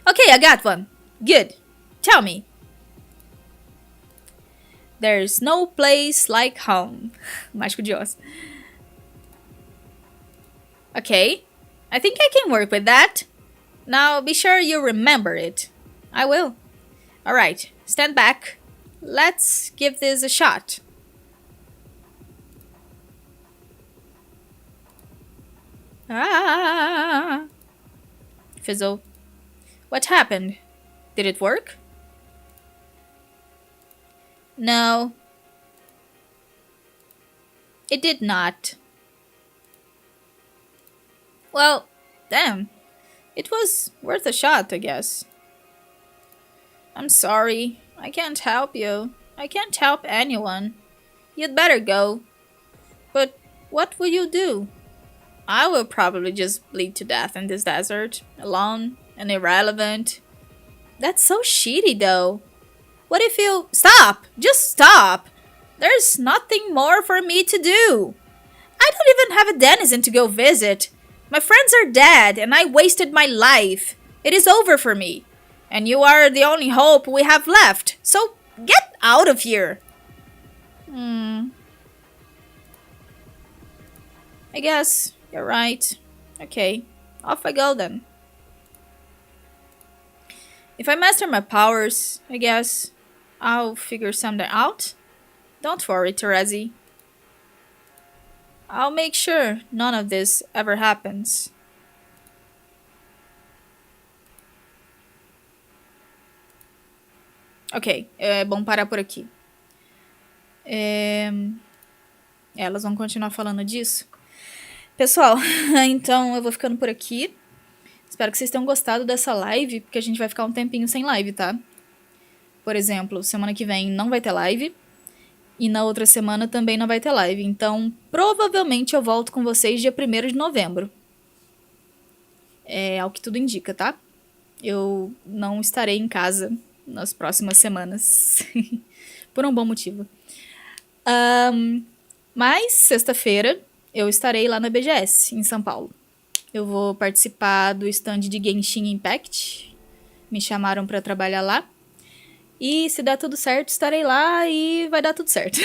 Speaker 1: Okay, I got one. Good. Tell me. There's no place like home. Mágico de Oz. Okay, I think I can work with that. Now be sure you remember it. I will. Alright, stand back. Let's give this a shot. Ah! Fizzle. What happened? Did it work? No. It did not. Well, damn. It was worth a shot, I guess. I'm sorry. I can't help you. I can't help anyone. You'd better go. But what will you do? I will probably just bleed to death in this desert, alone and irrelevant. That's so shitty, though. What if you... Stop! Just stop! There's nothing more for me to do. I don't even have a denizen to go visit. My friends are dead, and I wasted my life. It is over for me. And you are the only hope we have left. So, get out of here. I guess you're right. Okay, off I go then. If I master my powers, I guess I'll figure something out. Don't worry, TEREZI. I'll make sure none of this ever happens. Ok, é bom parar por aqui. Elas vão continuar falando disso. Pessoal, então eu vou ficando por aqui. Espero que vocês tenham gostado dessa live, porque a gente vai ficar um tempinho sem live, tá? Por exemplo, semana que vem não vai ter live. E na outra semana também não vai ter live. Então, provavelmente eu volto com vocês dia 1º de novembro. É ao que tudo indica, tá? Eu não estarei em casa nas próximas semanas. Por um bom motivo. Mas, sexta-feira, eu estarei lá na BGS, em São Paulo. Eu vou participar do stand de Genshin Impact. Me chamaram pra trabalhar lá. E se der tudo certo, estarei lá e vai dar tudo certo.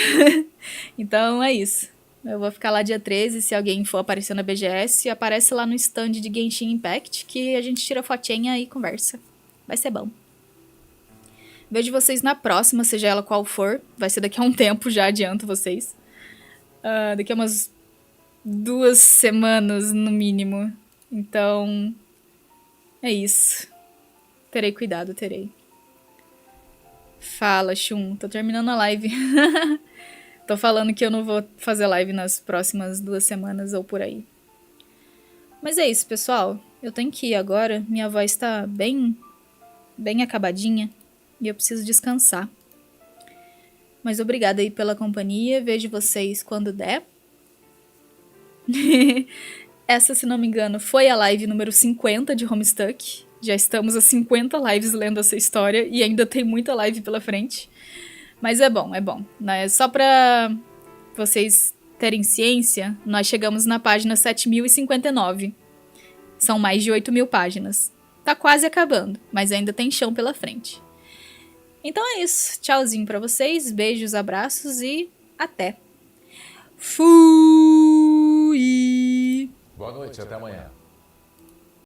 Speaker 1: Então é isso. Eu vou ficar lá dia 13, se alguém for aparecer na BGS, aparece lá no stand de Genshin Impact, que a gente tira fotinha e conversa. Vai ser bom. Vejo vocês na próxima, seja ela qual for. Vai ser daqui a um tempo, já adianto vocês. Daqui a umas 2 semanas, no mínimo. Então, é isso. Terei cuidado, terei. Fala, Shun. Tô terminando a live. Tô falando que eu não vou fazer live nas próximas 2 semanas ou por aí. Mas é isso, pessoal. Eu tenho que ir agora. Minha voz tá bem acabadinha. E eu preciso descansar. Mas obrigada aí pela companhia. Vejo vocês quando der. Essa, se não me engano, foi a live número 50 de Homestuck. Já estamos a 50 lives lendo essa história e ainda tem muita live pela frente. Mas é bom, é bom. Só pra vocês terem ciência, nós chegamos na página 7059. São mais de 8.000 páginas. Tá quase acabando, mas ainda tem chão pela frente. Então é isso. Tchauzinho pra vocês, beijos, abraços e até. Fui!
Speaker 5: Boa noite, até amanhã.